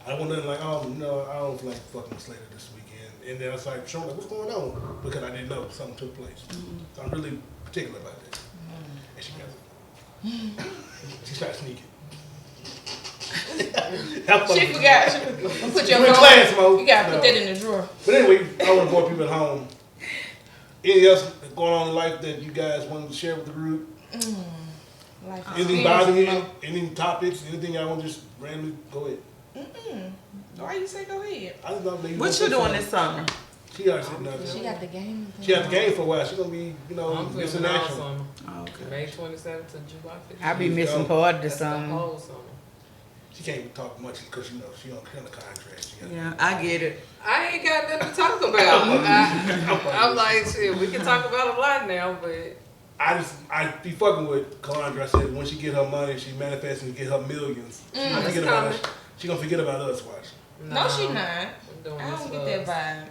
I don't want nothing like, oh no, I don't feel like fucking Slater this weekend. And then I was like, Sean, what's going on? Because I didn't know something took place. So I'm really particular about that. And she got it. She started sneaking. She forgot. Put your You in phone. class mode. You gotta put No. that in the drawer. But anyway, I want to bore people at home. Anything else going on in life that you guys wanted to share with the group? Like Anything bothering you? Any topics? Anything y'all want to just randomly go ahead? Why you say go ahead? I just don't know. What you doing this summer? She already said nothing. She got the game. She had the game for a while. She's gonna be, I'm missing feeling action. awesome. Oh, okay. May 27th to July 15th. I be missing part of the That's the summer. whole summer. She can't even talk much because she on the contract. She got- Yeah, I get it. I ain't got nothing to talk about. I'm like, shit, we can talk about a lot now, but I be fucking with Calandra. I said when she get her money, she manifests and get her millions. She gonna forget about us. She gonna forget about us. Watch. No, she not. I'm doing I this don't get that vibe.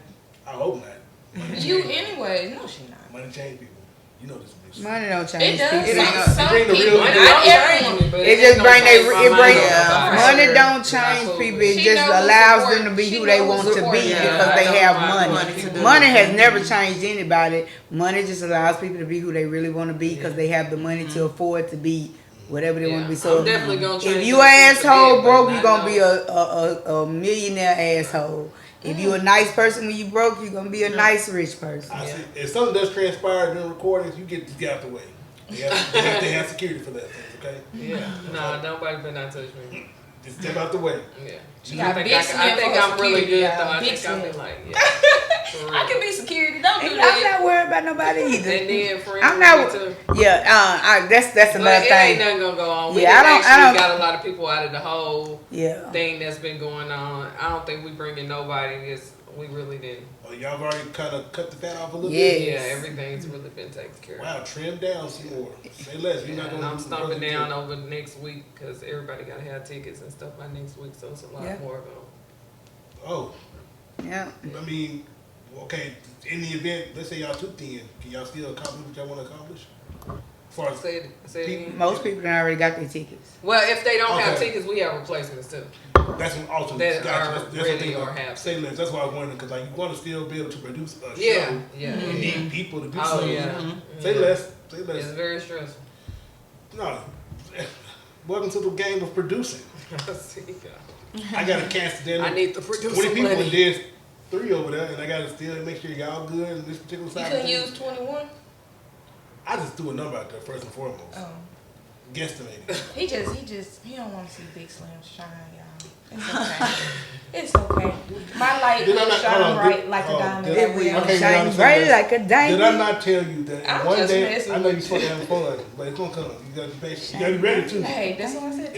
I hope not. You anyway? No, she not. Money change people. You know this bitch. Money don't change It does. people. Some bring the people, real- not everyone. It just bring Yeah. money Sure. don't change people. It She just knows who allows support- them to be she who they knows want who to support be them. because they I have don't money. mind money to do Money it. has never changed anybody. Money just allows people to be who they really want to be because they have the money to afford to be whatever they want to be. So I'm definitely gonna change if you the an system asshole bit, broke, but you're I gonna know- be a millionaire asshole. If you a nice person when you broke, you're gonna be a nice rich person. I see. If something does transpire during recordings, you get out the way. They have security for that thing, okay? Yeah. Nah, nobody better not touch me. Just step out the way. Yeah. She got big I slim think for I'm really security, good y'all. though. I Big think I'll be slim. like, yeah. For real. I can be security. Don't do I'm that. not worried about nobody either. And then friends I'm with not. me too. Yeah, that's But another it ain't thing. nothing gonna go on. We Yeah, I don't- got a lot of people out of the whole Yeah. thing that's been going on. I don't think we bringing nobody. We really didn't. Oh, y'all have already kind of cut the fat off a little Yeah. bit? Yeah, everything's really been taken care of. Wow, trim down some more. Say less. You're not And going I'm to stomping down over the next week because everybody got to have tickets and stuff by next week, so it's a lot Yeah. more going. Oh, Yeah. I mean, okay, in the event, let's say y'all too thin, can y'all still accomplish what y'all want to accomplish? As far as Say it again. Most people done already got their tickets. Well, if they don't have Okay. tickets, we have replacements too. that's an alternate. That Gotcha. are That's the ready thing or about- have Say less. That's why I was wondering, because like you want to still be able to produce a Yeah, show. yeah. You need people to do Oh something. yeah. Say Yeah. less. Say It's less. very stressful. No. Welcome to the game of producing. See, yeah. I got to cast dinner. I need to produce 20 some people money. and there's 3 over there, and I got to still make sure y'all good in this particular You side. of couldn't things. use 21. I just threw a number out there first and foremost. Oh. Guesstimating. He don't want to see Big Slim shine, y'all. It's okay. It's okay. My light Did I will not- hold shine on, bright did- like a oh, diamond. did- It will. okay, Shine now bright I'm like a Did diamond. I not tell you that I'm one just day, messing I know with you're supposed to have fun, but it's going to come. You got to be patient. You got to be ready too. Hey, that's what I said.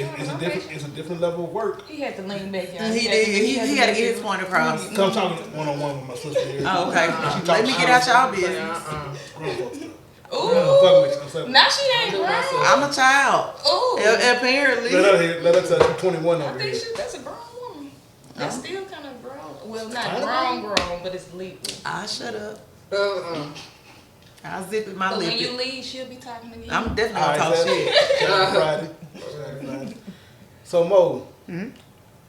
It's a different level of work. He had to lean back, y'all. He did. He had to get his point across. So I'm talking one-on-one with my sister here. Oh, okay. She Let me talks get out y'all shit. business. Grown folks stuff. Ooh. I'm fucking Now she ain't do grown. myself. I'm a child. Ooh. Apparently. Let her touch you 21 I over think here. that's a grown woman. That's Oh. still kind of grown. Well, not Kinda grown, but it's legal. I shut up. Uh-uh. I'll zip it my But lip. when you leave, she'll be talking to you. I'm definitely All gonna right, talk so- shit. Shout out Friday. So Mo, Hmm?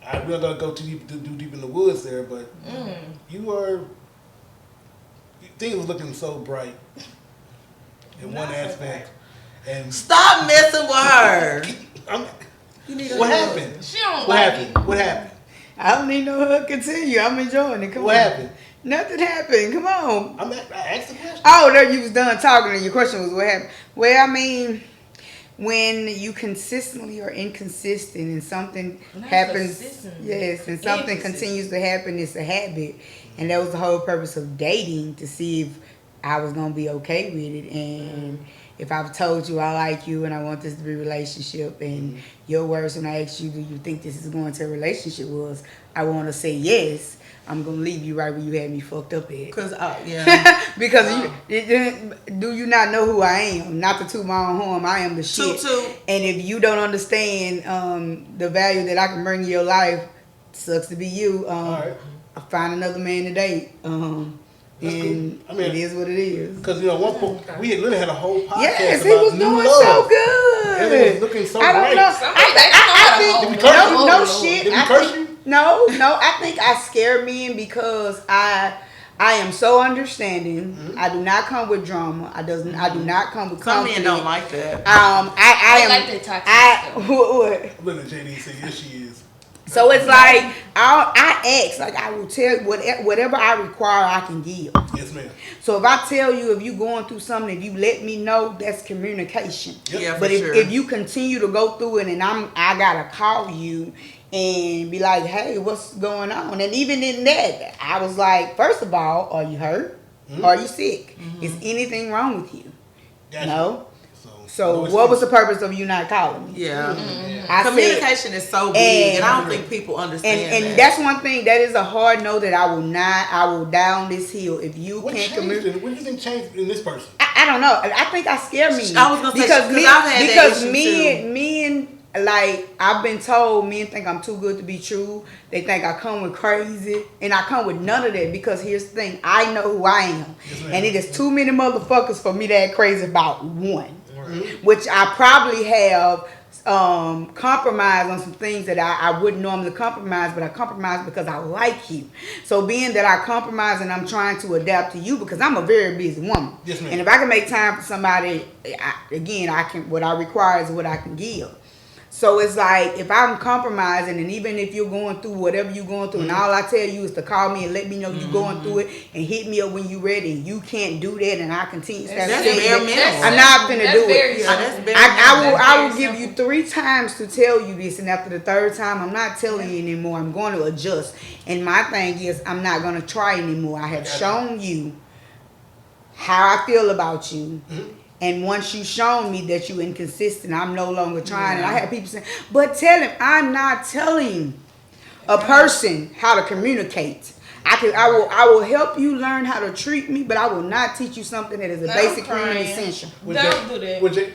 we're not gonna go too deep in the woods there, but things was looking so bright in Not one so aspect, and Stop messing with her. You need what a happened? She don't What like happened? What happened? I don't need no hug. Continue. I'm enjoying it. Come What on. happened? Nothing happened. Come on. I asked the question. Oh, there you was done talking, and your question was what happened. Well, I mean, when you consistently are inconsistent and something Not happens, consistent. yes, and something Inconsistent. continues to happen, it's a habit, and that was the whole purpose of dating, to see if I was gonna be okay with it, and if I've told you I like you and I want this to be a relationship, and your words when I asked you, do you think this is going to a relationship, was I want to say yes. I'm gonna leave you right where you had me fucked up at. Cause yeah. Because do you not know who I am? Not to toot my own horn, I am the shit. Toot. And if you don't understand the value that I can bring to your life, sucks to be you. Alright. Find another man to date. That's And cool. I mean, it is what it is. Because one point we had literally had a whole podcast Yes, about he was new doing love. so good. Everything was looking so I don't great. know. Somebody I they think know how to no, hold no it. shit. Did we I curse think- you? No. I think I scare men because I am so understanding. Mm-hmm. I do not come with drama. I do not come with Some men conflict. don't like that. I They am like that toxic stuff. what? I'm looking at JD and say, yes, she is. So it's like I ask, like I will tell you whatever I require, I can give. Yes, ma'am. So if I tell you if you going through something, if you let me know, that's communication. Yep. Yeah, for But sure. if you continue to go through it, and I gotta call you and be like, hey, what's going on? And even in that, I was like, first of all, are you hurt? Are you sick? Is anything wrong with you? Gotcha. No. So So what was the purpose of you not calling me? Yeah. I said, Communication is so big, and I don't And- think people understand and that. that's one thing that is a hard no that I will down this hill if you What can't changed? communicate. What do you think changed in this person? I don't know. I think I scare me. I was gonna say, 'cause men, I've had that because issue men like, I've been told men think I'm too good to be true. They think I come with crazy. And I come with none of that because here's the thing. I know who I am. Yes, and it is too many motherfuckers for me to act crazy about one. Which I probably have compromised on some things that I wouldn't normally compromise, but I compromise because I like you. So being that I compromise and I'm trying to adapt to you because I'm a very busy woman. Yes, ma'am. And if I can make time for somebody, I can. What I require is what I can give. So it's like if I'm compromising, and even if you're going through whatever you're going through, and all I tell you is to call me and let me know you're going through it, and hit me up when you're ready. And you can't do that, and I continue to I'm not gonna do it. I will give you 3 times to tell you this, and after the 3rd time, I'm not telling you anymore. I'm going to adjust. And my thing is, I'm not gonna try anymore. I have shown you how I feel about you. And once you've shown me that you're inconsistent, I'm no longer trying. And I have people saying, but tell him, I'm not telling a person how to communicate. I will help you learn how to treat me, but I will not teach you something that is a basic human essential. Don't do that. Would you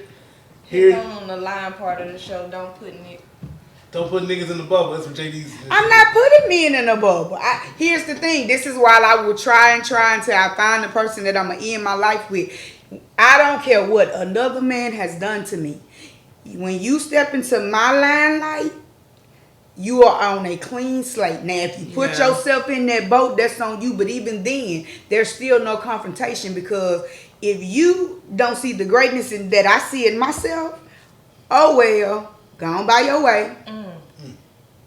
Here on the line part of the show, don't put niggas in the bubble. That's what JD's. I'm not putting men in a bubble. Here's the thing. This is why I will try until I find the person that I'm going to end my life with. I don't care what another man has done to me. When you step into my limelight, you are on a clean slate. Now, if you put yourself in that boat, that's on you. But even then, there's still no confrontation because if you don't see the greatness that I see in myself, oh well, go on by your way.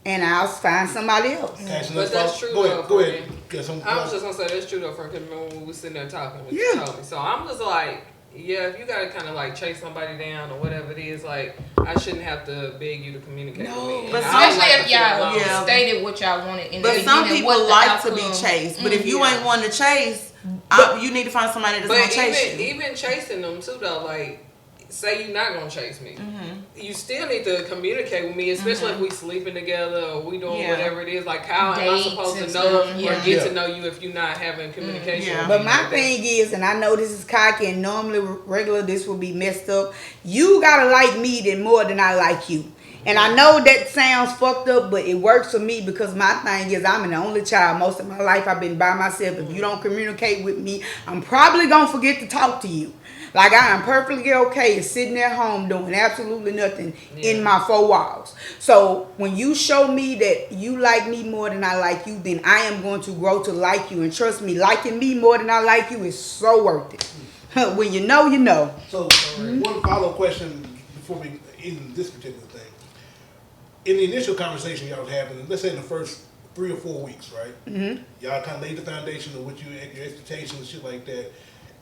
And I'll find somebody else. But that's true. Go ahead. I was just gonna say that's true though, friend. Because remember when we were sitting there talking, you told me. So I'm just like, yeah, if you gotta kind of like chase somebody down or whatever it is, like I shouldn't have to beg you to communicate with me. But especially if y'all stated what y'all wanted. In but the some people like to be chased. But if you ain't one to chase, you need to find somebody that's gonna chase you. Even chasing them too though, like. Say you're not gonna chase me. You still need to communicate with me, especially if we sleeping together or we doing whatever it is. Like how am I supposed to know or get to know you if you're not having communication? With but my thing is, and I know this is cocky, and normally regular this will be messed up. You gotta like me more than I like you. And I know that sounds fucked up, but it works for me because my thing is I'm an only child. Most of my life I've been by myself. If you don't communicate with me, I'm probably gonna forget to talk to you. Like I am perfectly okay sitting at home doing absolutely nothing in my 4 walls. So when you show me that you like me more than I like you, then I am going to grow to like you. And trust me, liking me more than I like you is so worth it. When you know, you know. So one follow-up question before we end this particular thing. In the initial conversation y'all was having, let's say in the first 3 or 4 weeks, right? Y'all kind of laid the foundation of what your expectations and shit like that.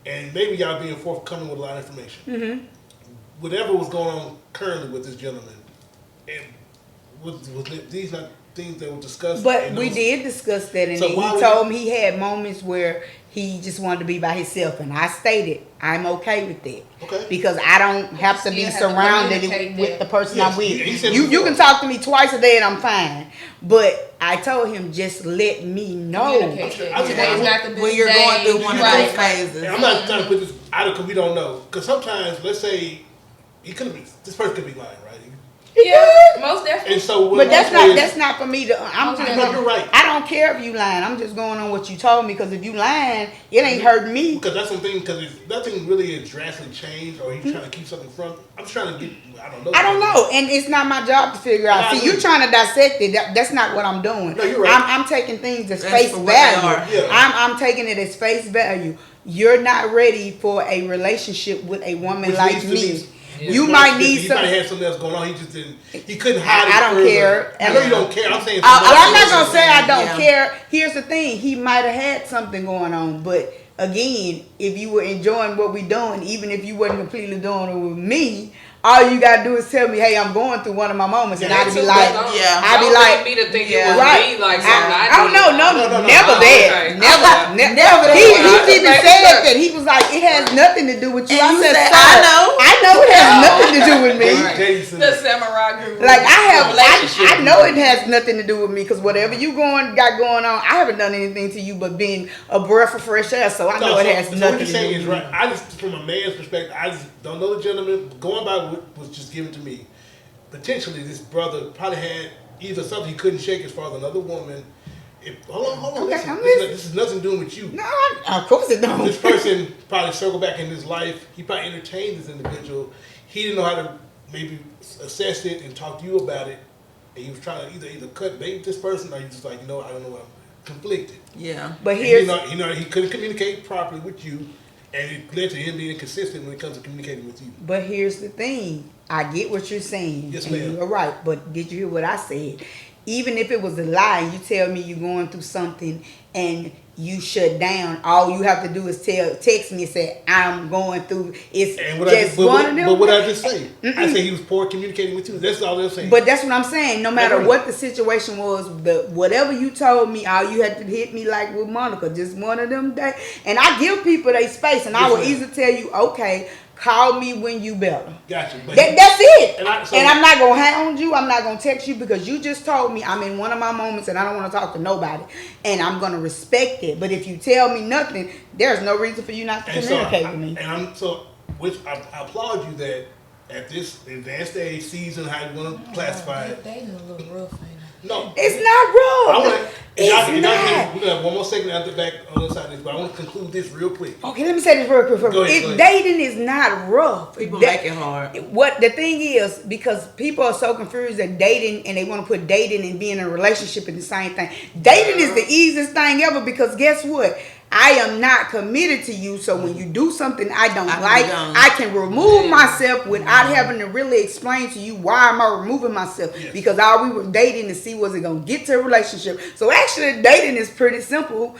And maybe y'all being forthcoming with a lot of information. Whatever was going on currently with this gentleman, and was these not things that were discussed? But we did discuss that, and so he told me he had moments where he just wanted to be by himself, and I stated I'm okay with that. Okay. Because I don't have to be surrounded with the person I'm with. You can talk to me twice a day and I'm fine. But I told him just let me know when you're going through one of those phases. I'm not trying to put this out because we don't know. Because sometimes, let's say, this person could be lying, right? Yeah, most definitely. And so, but that's not for me to. You're right. I don't care if you lying. I'm just going on what you told me because if you lying, it ain't hurting me. Because that's something. Because if nothing really has drastically changed, or he's trying to keep something from. I'm just trying to get. I don't know, and it's not my job to figure out. See, you trying to dissect it. That's not what I'm doing. No, you're right. I'm taking things as face value. Yeah. I'm taking it as face value. You're not ready for a relationship with a woman like me. You might need something. He something. might have something else going on. He just didn't. He couldn't hide it. I don't care. I know you don't care. I'm saying. I'm not gonna say I don't care. Here's the thing. He might have had something going on, but again, if you were enjoying what we're doing, even if you wasn't completely doing it with me, all you gotta do is tell me, hey, I'm going through one of my moments, and I'd be like, I'd be like, me to think it was me, like no, never that, never that. He even said that. He was like, it has nothing to do with you. And I said, I know it has nothing to do with me. The samurai group. Like I know it has nothing to do with me because whatever you got going on, I haven't done anything to you but being a breath of fresh air. So I know it has nothing to do with me. What you're saying is right. I just, from a man's perspective, I just don't know the gentleman. Going by what was just given to me, potentially this brother probably had either something he couldn't shake as far as another woman. Hold on. Okay, Listen. I'm This is nothing doing with you. No, of course it don't. This person probably circled back in his life. He probably entertained this individual. He didn't know how to maybe assess it and talk to you about it. And he was trying to either cut bait this person, or he just like, I don't know what, I'm conflicted. Yeah. But here's he couldn't communicate properly with you, and it led to him being inconsistent when it comes to communicating with you. But here's the thing. I get what you're saying. Yes, and ma'am. you're right. But did you hear what I said? Even if it was a lie and you tell me you're going through something and you shut down, all you have to do is text me and say, I'm going through, it's just one of them. But what I just say? I say he was poor communicating with you. That's all I'm saying. But that's what I'm saying. No matter what the situation was, whatever you told me, all you had to hit me like with Monica, just one of them days. And I give people their space, and I will easily tell you, okay, call me when you better. Gotcha. That's it. And I'm not going to hound you. I'm not going to text you because you just told me I'm in one of my moments and I don't want to talk to nobody. And I'm going to respect it. But if you tell me nothing, there's no reason for you not to communicate with me. Which I applaud you that at this advanced age, season, how you want to classify it. They a little rough, ain't it? No. It's not rough. We're going to have one more segment after back on the side of this, but I want to conclude this real quick. Okay, let me say this real quick. Go ahead. Dating is not rough. People make it hard. What the thing is, because people are so confused that dating, and they want to put dating and being in a relationship in the same thing. Dating is the easiest thing ever because guess what? I am not committed to you, so when you do something I don't like, I can remove myself without having to really explain to you why am I removing myself. Yes. Because all we were dating to see was it going to get to a relationship. So actually, dating is pretty simple.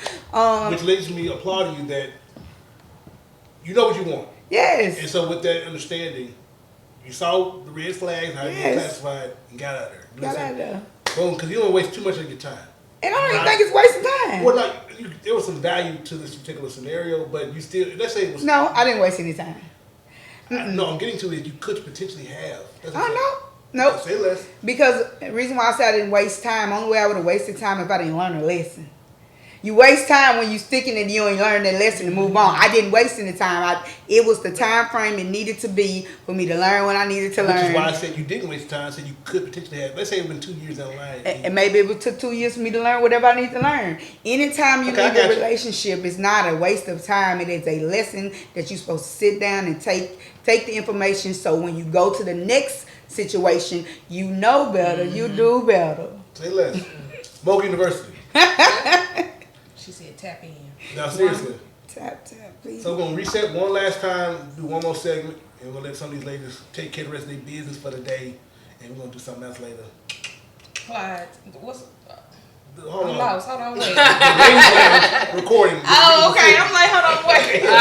Which leads me applauding you that you know what you want. Yes. And so with that understanding, you saw the red flags, how you classified, and got out of there. Got out of there. Boom, because you don't waste too much of your time. And I don't even think it's wasting time. Well, there was some value to this particular scenario, but you still, let's say it was... No, I didn't waste any time. No, I'm getting to it. You could potentially have. Oh, no. Nope. Say less. Because the reason why I said I didn't waste time, only way I would have wasted time if I didn't learn a lesson. You waste time when you sticking and you ain't learn that lesson and move on. I didn't waste any time. It was the time frame it needed to be for me to learn what I needed to learn. Which is why I said you didn't waste time. I said you could potentially have. Let's say it was 2 years down the line. And maybe it took 2 years for me to learn whatever I need to learn. Anytime you leave a relationship, it's not a waste of time. It is a lesson that you're supposed to sit down and take the information. So when you go to the next situation, you know better. You do better. Say less. Moog University. She said tap in. Now seriously. Tap, please. So we're going to reset one last time, do one more segment, and we're going to let some of these ladies take care of the rest of their business for the day, and we're going to do something else later. Clyde, what's... Hold on. Lost. Hold on, wait. Recording. Oh, okay. I'm like, hold on, wait. I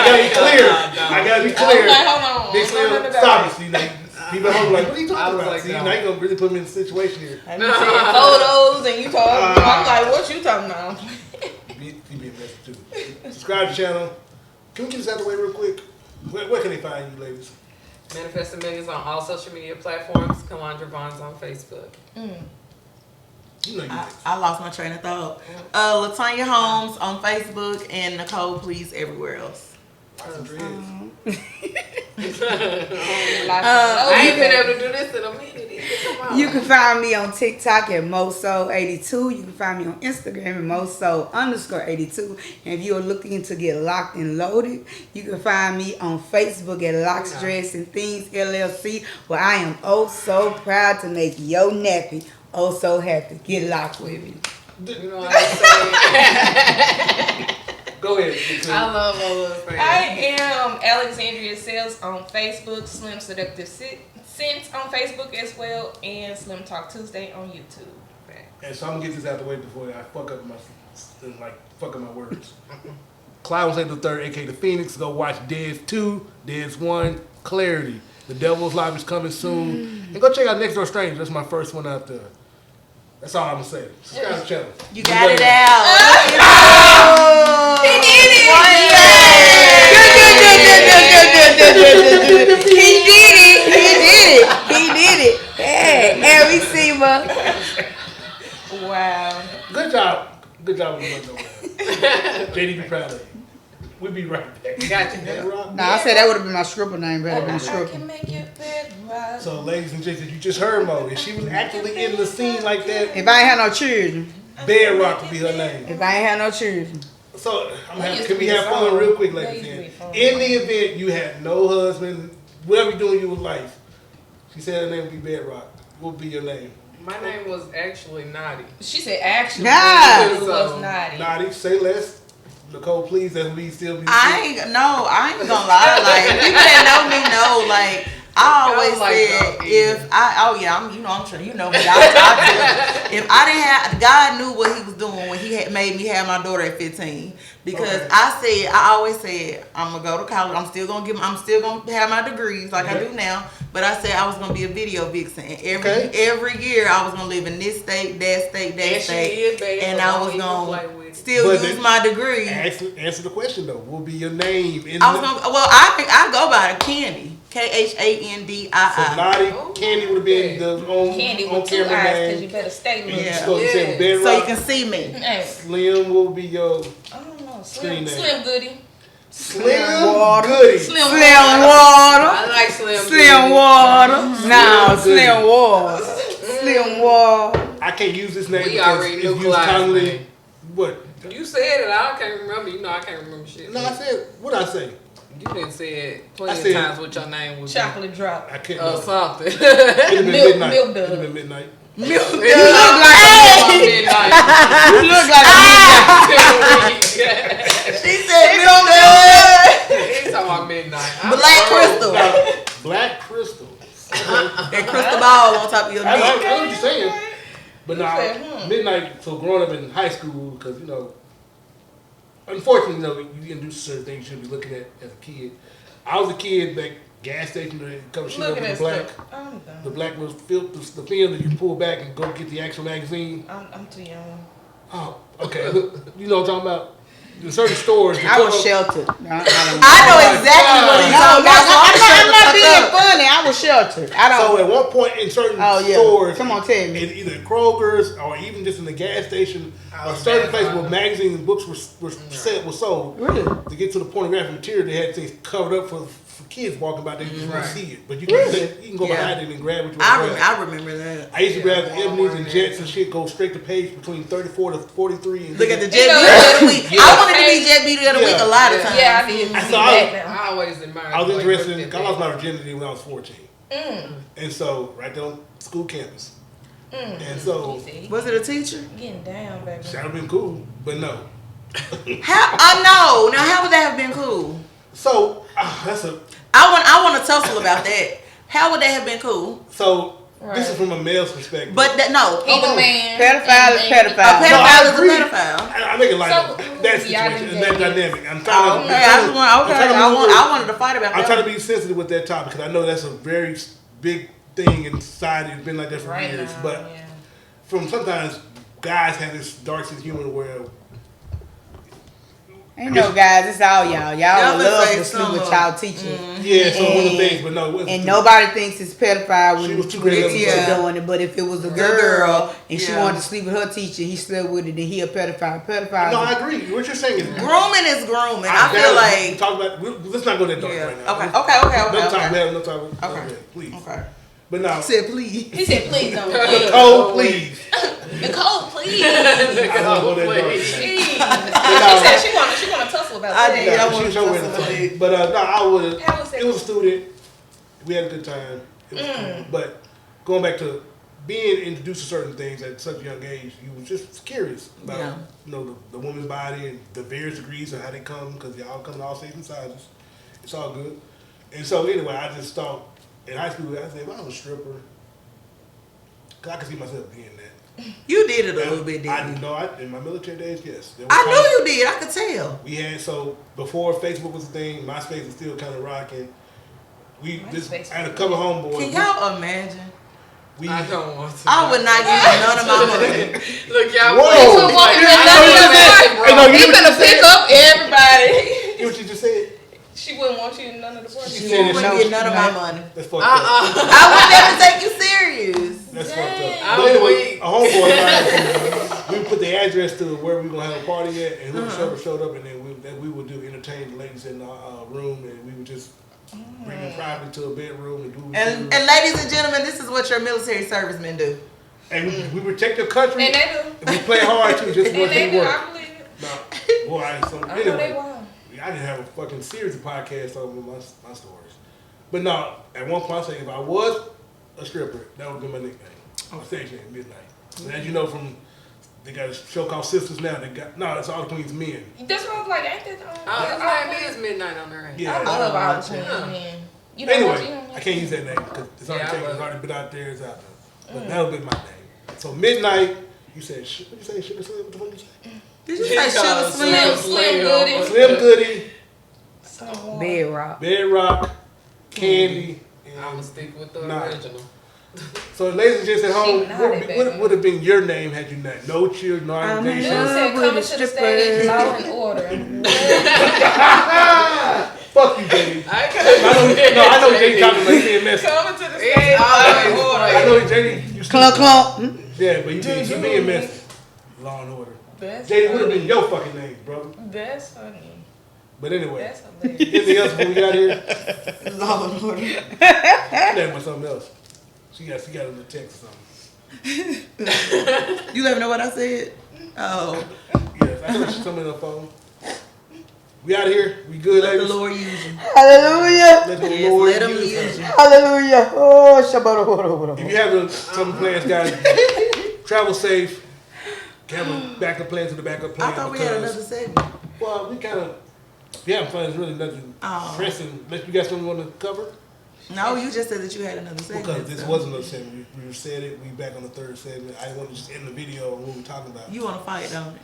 gotta be clear. I gotta be clear. I'm like, hold on. Big Slim, stop it. See, people are like, what are you talking about? See, now you're going to really put me in a situation here. I'm saying photos and you talking. I'm like, what you talking about? You be a mess too. Subscribe to the channel. Can we get this out of the way real quick? Where can they find you, ladies? Manifesting Millions on all social media platforms. Kalandra Vons on Facebook. You know I lost my train of thought. Latanya Holmes on Facebook and Nicole Please everywhere else. I ain't been able to do this in a minute. You can find me on TikTok at Moso82. You can find me on Instagram at Moso_82. And if you're looking to get locked and loaded, you can find me on Facebook at Locks Dress and Things LLC, where I am oh so proud to make your nappy oh so happy. Get locked with me. You know what I'm saying? Go ahead. I love all those things. I am Alexandria Sales on Facebook, Slim Seductive Sense on Facebook as well, and Slim Talk Tuesday on YouTube. And so I'm gonna get this out the way before I fuck up my words. Clyde was the third, aka the Phoenix. Go watch Dez 2, Dez 1, Clarity. The Devil's Live is coming soon. And go check out Next Door Stranger. That's my first one out there. That's all I'm gonna say. Subscribe to the channel. You got it out. He did it! He did it. Hey, every Seaver. Wow. Good job with the money. JD, be proud of you. We'll be right back. Gotcha. Yeah. Nah, I said that would have been my scribble name better than I scribble. can make it better. vibe. So, ladies and gents, you just heard Mo. If she was actually in the scene like that, If I ain't had no children. Bedrock would be her name. If I ain't had no children. So, can we have fun real quick, ladies and gents? In the event you had no husband, whatever you're doing in your life, she said her name would be Bedrock. What would be your name? My name was actually Naughty. She said actually. Yeah. It was Naughty. Naughty, say less. Nicole, please, that we still be. I ain't gonna lie. Like people that know me know. Like I always said, if I'm sure you know me. If I didn't have, God knew what He was doing when He had made me have my daughter at 15. Because I always said I'm gonna go to college. I'm still gonna have my degrees like I do now. But I said I was gonna be a video vixen, and every year I was gonna live in this state, that state, and I was gonna still use my degree. Answer the question though. What would be your name? I go by Candy. Khandii. So Naughty, Candy would have been the Candy on with 2 camera eyes name. because you better stay with Yeah. So you can see me. Slim will be your I don't know. Screen name. Slim Goody. Slim Goody. Slim Water. I like Slim Water. No, Slim Water. Slim Water. I can't use this name We because already it's knew used Clyde's commonly. name. What? You said it. I can't remember. You know I can't remember shit. No, I said, what I say? You didn't say it plenty of times what your name was. Chocolate drop. I can't Or know. something. It'd have been Milk midnight. dud. It'd have been midnight. You look like a She said milk dud. He's talking about midnight. Black Crystal. Black Crystal. And crystal ball on top of your I know neck. what you're saying. But now, said, midnight, so growing up in high school, because, unfortunately, you can do certain things you shouldn't be looking at as a kid. I was a kid back gas station that covered shit up Looking with at the black. stuff. I'm done. The black was the film that you pull back and go get the actual magazine. I'm too young. Oh, okay. You know what I'm talking about? In certain stores. I was sheltered. I know exactly what he's talking about. I'm not being funny. I was sheltered. So at one point in certain stores, come on, tell me. in either Kroger's or even just in the gas station, a certain place where magazines and books were sold. Really? To get to the pornographic material, they had things covered up for kids walking by. They just want to see it, but you can go behind it and grab what you want to grab. I remember that. I used to grab the Ebony's and Jets and shit, go straight to page between 34 to 43. And Look at the Jet Beater of the week. I wanted to be Jet Beater of the week a lot of times. Yeah, I did. I always admired. I was interested in. I lost my virginity when I was 14, and so right there on school campus. And so Was it a teacher? Getting down, baby. that would have been cool, but no. How? No. Now, how would that have been cool? So that's a. I want to tussle about that. How would that have been cool? So this is from a male's perspective. But no. He's a man. Pedophile is A pedophile. pedophile is a pedophile. I make it like So, that y'all situation do and that that. dynamic. I wanted to fight about I'm that. trying to be sensitive with that topic because I know that's a very big thing in society. It's been like that for Right years. now, But from sometimes guys have this dark sense of humor where Ain't no guys, it's all y'all. Y'all Y'all love say to sleep with some, y'all teachers. so one of the things, but no, it wasn't And true. nobody thinks it's pedophile She when was too when the good. teacher Yeah. doing it. But if it was a girl, girl and she yeah. wanted to sleep with her teacher, he slept with it, then he a pedophile. Pedophile. No, I agree. What you're saying is Grooming is grooming. I feel like. talk about. Let's not go that dark Yeah. right now. Okay. No time. No time. Okay. Please. Okay. But now, I said please. He said, please don't. Nicole, please. Nicole, please. I don't go that dark. Please. But She want to tussle about I that. did. no, I she wanna was nowhere tussle to with talk. But no, I would. How was It was a student. We had a good time. It was cool. But going back to being introduced to certain things at such a young age, you was just curious about the woman's body and the various degrees of how they come because they all come in all shapes and sizes. It's all good. And so anyway, I just thought in high school, I said, if I was a stripper, cause I could see myself being that. You did it a little bit, I didn't you? know. In my military days, yes. There was I times- knew you did. I could tell. We had before Facebook was a thing. MySpace was still kind of rocking. I had a couple homeboys. Can y'all imagine? I don't want to. I would not give you none of my money. Look, y'all. Whoa. He want I to know you He just gonna said- pick up everybody. You know what you just said? She wouldn't want you in none of the parties. She You said wouldn't get none of my money. That's fucked up. I would never take you serious. That's fucked up. I'm But anyway, weak. a homeboy of mine, we put the address to where we were gonna have a party at, and whoever showed up, and then we would do entertain the ladies in our room, and we would just bring them privately to a bedroom and do what And ladies and gentlemen, this is what your military servicemen do. And we protect your country. And they do. And we play hard too, just And what they they do. work. I believe it. No, boy, so I know they anyway, wild. I didn't have a fucking series of podcasts over my stories. But no, at one point I said if I was a stripper, that would be my nickname. My stage name, Midnight. And as you know from, they got a show called Sisters now. It's All the Queen's Men. That's what I was like, ain't that His name is Midnight on there. Yeah. I love All the Queen's Men. You know Anyway, what you I can't use that name because it's already been out there. It's out there. But that'll be my name. So Midnight, you said, what you say, Sugar Slim? What the fuck you say? Did you say Sugar Slim? Slim Goody. Slim Goody, Bedrock, Candy, I'm gonna stick with the Nah. original. So ladies and gents at home, She nodded, what would have been your name had you not? No children, no Dude organization. said coming to the stage, Law and Order. Fuck you, baby. I know JD talking about being messy. Coming to the stage, It's Law all and in Order. I know JD. clunk. Yeah, but you being messy. Law and Order. That's JD would have funny. been your fucking name, brother. That's funny. But anyway, That's hilarious. anything else before we got here? Law and Order. She named with something else. She got a little text or something. You let me know what I said? Oh. Yes, I heard she's coming on the phone. We out of here. We good, Let the ladies? Lord use you. Hallelujah. Let the Yes, Lord let him use use us. you. Hallelujah. Oh, Shabbat. If you have some plans, guys, travel safe. Have a backup plan to the backup plan. I thought we had another segment. Well, we kind of, there's really nothing pressing. Unless you got something you want to cover? No, you just said that you had another segment. Because this so. wasn't a segment. We said it. We back on the third segment. I didn't want to just end the video on what we're talking about. You want to fight, don't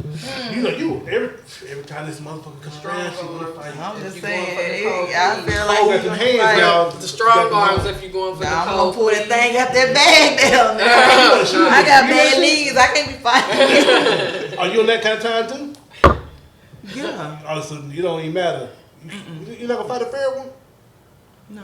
you? You know, every time this motherfucker comes around, she want to fight. I'm just you going for the saying. cold I feet. feel Oh, like got you them gonna hands fight. now. The strong arms if you're going for Nah, the I'm cold. gonna pull that thing out that bag down there. I got bad knees. I can't be fighting. Are you on that kind of time too? Yeah. Oh, so you don't even matter. You're not gonna fight a fair one? No.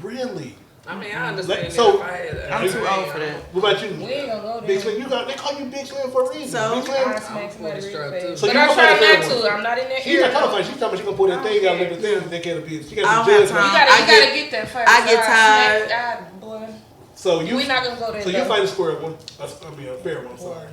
Really? I mean, I understand. So- that if I had I'm too old for that. What about you? We ain't gonna go Big there. Slim, they call you Big Slim for a reason. So? Big Slim. I smack somebody real So fast. you But gonna I fight try a fair not one? to. I'm not in that She's not area. talking about. She's talking about she gonna pull that thing out, let the thing. They can't be. She I got don't the have judge. time. You I gotta get- get that first. I get tired. Boy. So you. We not gonna go there. So you though. fight a square one. A fair one. Boy, Sorry.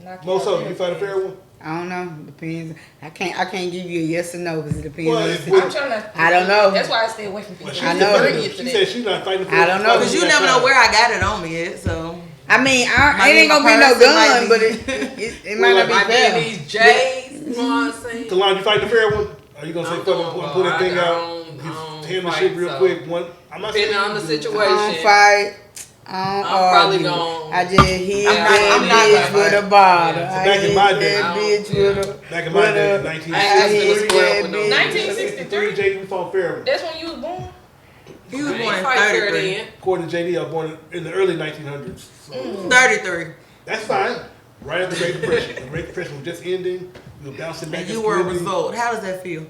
knock Most out of you fight a fair one. I don't know. Depends. I can't give you a yes or no because it depends Well, on the it's- situation. I'm trying to. I don't know. That's why I stay away from people. Well, she's I know. Bring it to She that. said she's not fighting. I don't know. Because you never know where I got it on me yet, so. I mean, Might it ain't be gonna my be no purse, it might gun, be- but it might not be Might be in fair. these J's. You know what I'm saying? Talon, you fight the fair one? Are you gonna say I'm fuck going, it, bro. pull that thing I out, don't just handle fight, shit real so. quick? I'm not saying Depending on the you do. I situation. don't fight. I don't I'm probably argue. gonna- I just hit I'm that not bitch gonna with fight. a bottle. Yeah. So I back in hit my that day- bitch Yeah. with a. Back in my day, I ain't 1963, just square with no- 1963? JD, we fought fair one. That's when you was born. He was I born ain't in fight fair 33. then. According to JD, I was born in the early 1900s. So 33. that's fine. Right after the Great Depression. The Great Depression was just ending. We were bouncing back. And in you were a community. result. How does that feel?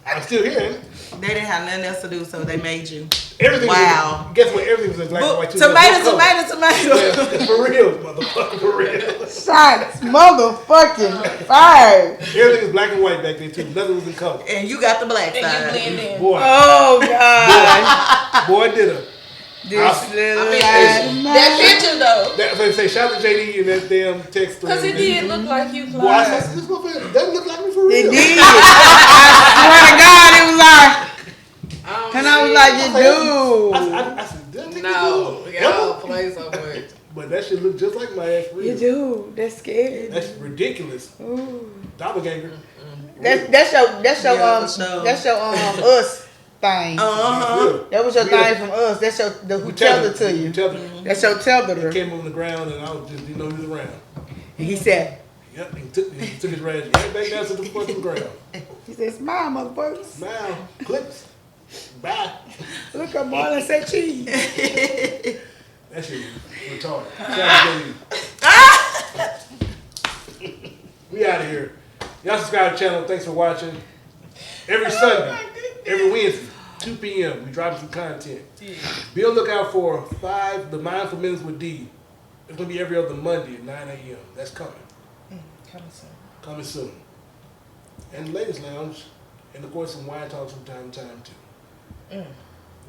I'm still here. Ain't it? They didn't have nothing else to do, so they made you. Everything. Wow. Guess what? Everything was in black and white too. Tomato. Yeah, for real, motherfucker, for real. Shots, motherfucking fire. Everything was black and white back then too. Nothing was in color. And you got the black And you side. blend in. Boy, Oh God. boy did her. This little I mean, That picture though. That, so say shout out to JD in that damn text. Because it did look like you, Boy, I Clyde. said, this motherfucker doesn't look like me for real. It did. I swear to God, it was like, and I was like, you do. I said, damn nigga, No, do it. y'all play so much. But that shit look just like my ass for You real. do. That's scary. That's ridiculous. Ooh. Doppelganger. That's your Yeah, for sure. us thing. Uh-huh. That was your We thing from us. That's your who tethered to you. That's your tetherer. He came on the ground and I was just didn't know he was around. And he said, Yep, he took his rash right back down to the fucking ground. he said, smile, motherfuckers. Smile, clips, bye. Look up, boy, and say cheese. That shit was retarded. Shout out to JD. We out of here. Y'all subscribe to the channel. Thanks for watching. Every Sunday, every Wednesday, 2 p.m. we dropping some content. Be on the lookout for the Mindful Minutes with D. It's gonna be every other Monday at 9 a.m. That's coming. Coming soon. Coming soon. And the Ladies Lounge, and of course some wine talks from time to time too.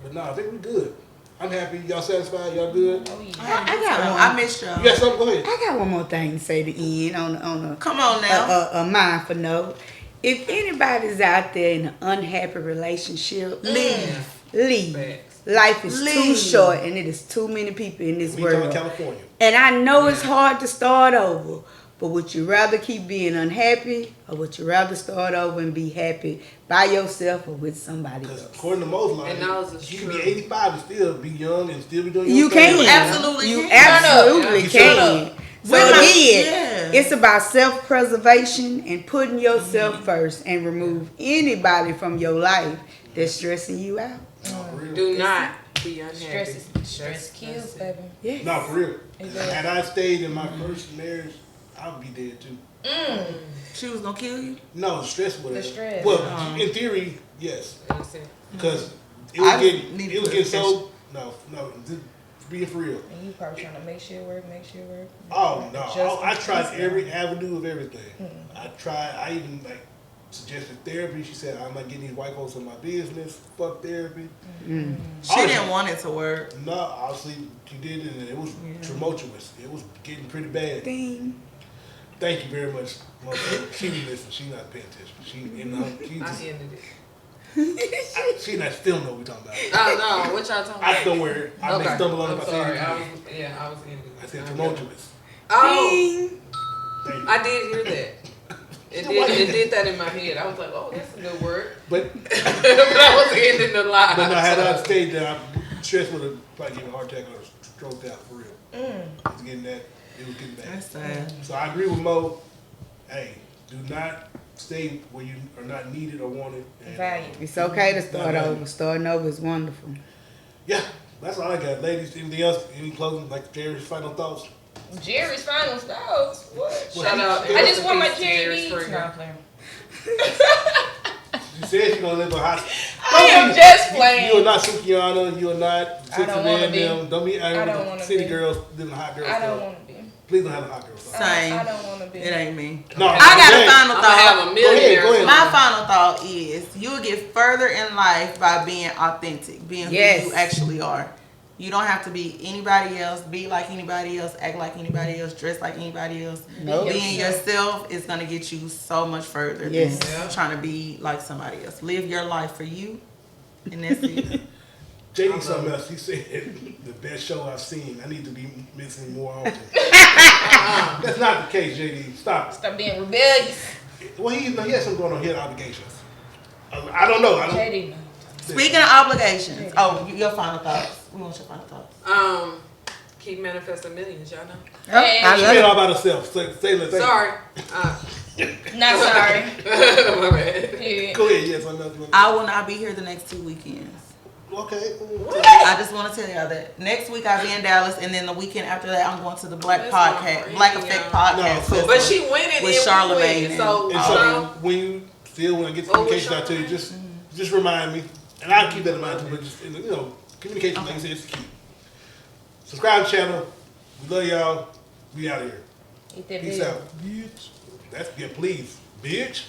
But no, I think we're good. I'm happy. Y'all satisfied? Y'all good? Oh, yeah. I got one. I missed y'all. You got something? Go ahead. I got one more thing to say to end on a Come on now. a mindful note. If anybody's out there in an unhappy relationship, leave. Facts. Life is too Leave. short, and it is too many people in this We talking world. California. And I know it's hard to start over, but would you rather keep being unhappy, or would you rather start over and be happy by yourself or with somebody Because else? according to most And laws, those is you can true. be 85 and still be young and still be doing your You thing. can. absolutely You can. absolutely You can. So With my- again, yeah. it's about self-preservation and putting yourself first, and remove anybody from your life that's stressing you out. No, for real. Do not be unhappy. Stress kills, baby. Yes. No, for real. It does. Had I stayed in my first marriage, I would be dead too. She was gonna kill you? No, stress would The have. stress. Well, in theory, yes. Understand? Because it I was getting, need it was to getting so. No, just being for real. And you probably trying to make shit work. Oh no, Just I tried in case. every avenue of everything. I even like suggested therapy. She said I'm not getting these white folks in my business. Fuck therapy. She didn't want it to work. No, obviously she did it, and it was tumultuous. It was getting pretty bad. Ding. Thank you very much, motherfucker. She didn't listen. She not paying attention. She I just, ended it. she not still know what we talking about. Oh no, what y'all talking I about? don't worry. I may stumble on I'm if I sorry. say I anything. was ending it. I said tumultuous. Oh, Ding. Thank you. I did hear that. It did that in my head. I was like, oh, that's a good word. But But I was ending the lie. But no, had I stayed there, stress would have probably given me a heart attack or stroked out for real. It was getting that. It was getting bad. That's sad. So I agree with Mo. Hey, do not stay where you are not needed or wanted. And, Value. It's okay to start Value. over. Starting over is wonderful. Yeah, that's all I got. Ladies, anything else? Any closing, like Jerry's final thoughts? Jerry's final thoughts. What? Shout out. I just want my Rest in peace to Jerry needs. Springer. No, I'm playing. She said she's gonna live a hot. I am just playing. You are not Sukiana. You are not I don't wanna be. them. Don't be I don't angry. wanna City be. girls living hot girls. I don't stuff. want to be. Please don't have a hot girl. Stuff. Same. I don't want to be. It ain't me. No, I got a final I'm gonna have thought. a millionaire. Go ahead. My final thought is you'll get further in life by being authentic, being Yes. who you actually are. You don't have to be anybody else, be like anybody else, act like anybody else, dress like anybody else. Nope. Being yourself is going to get you so much further Yes. than trying to be like somebody else. Live your life for you, and that's it. JD something else. He said the best show I've seen. I need to be missing more often. That's not the case, JD. Stop. Stop being rebellious. Well, he has something going on. He had obligations. I don't know. I don't. JD. Speaking of obligations, your final thoughts. We want your final thoughts. Keep manifesting millions, y'all know. Hey. I She love made it. all about herself. Say the thing. Sorry. Not sorry. My bad. Period. Go ahead. Yes, I know. I will not be here the next 2 weekends. Okay. I just want to tell y'all that next week I'll be in Dallas, and then the weekend after that I'm going to the Black That's not Podcast, crazy, Black Effect y'all. Podcast. No, Festival But she winning with it Charlamagne. Winning, so And so when you still want to get the communication out to you, just remind me, and I'll keep that in mind too. But just communication, like I said, is key. Subscribe to the channel. We love y'all. We out of here. Eat that Peace bill. out, bitch. That's please, bitch.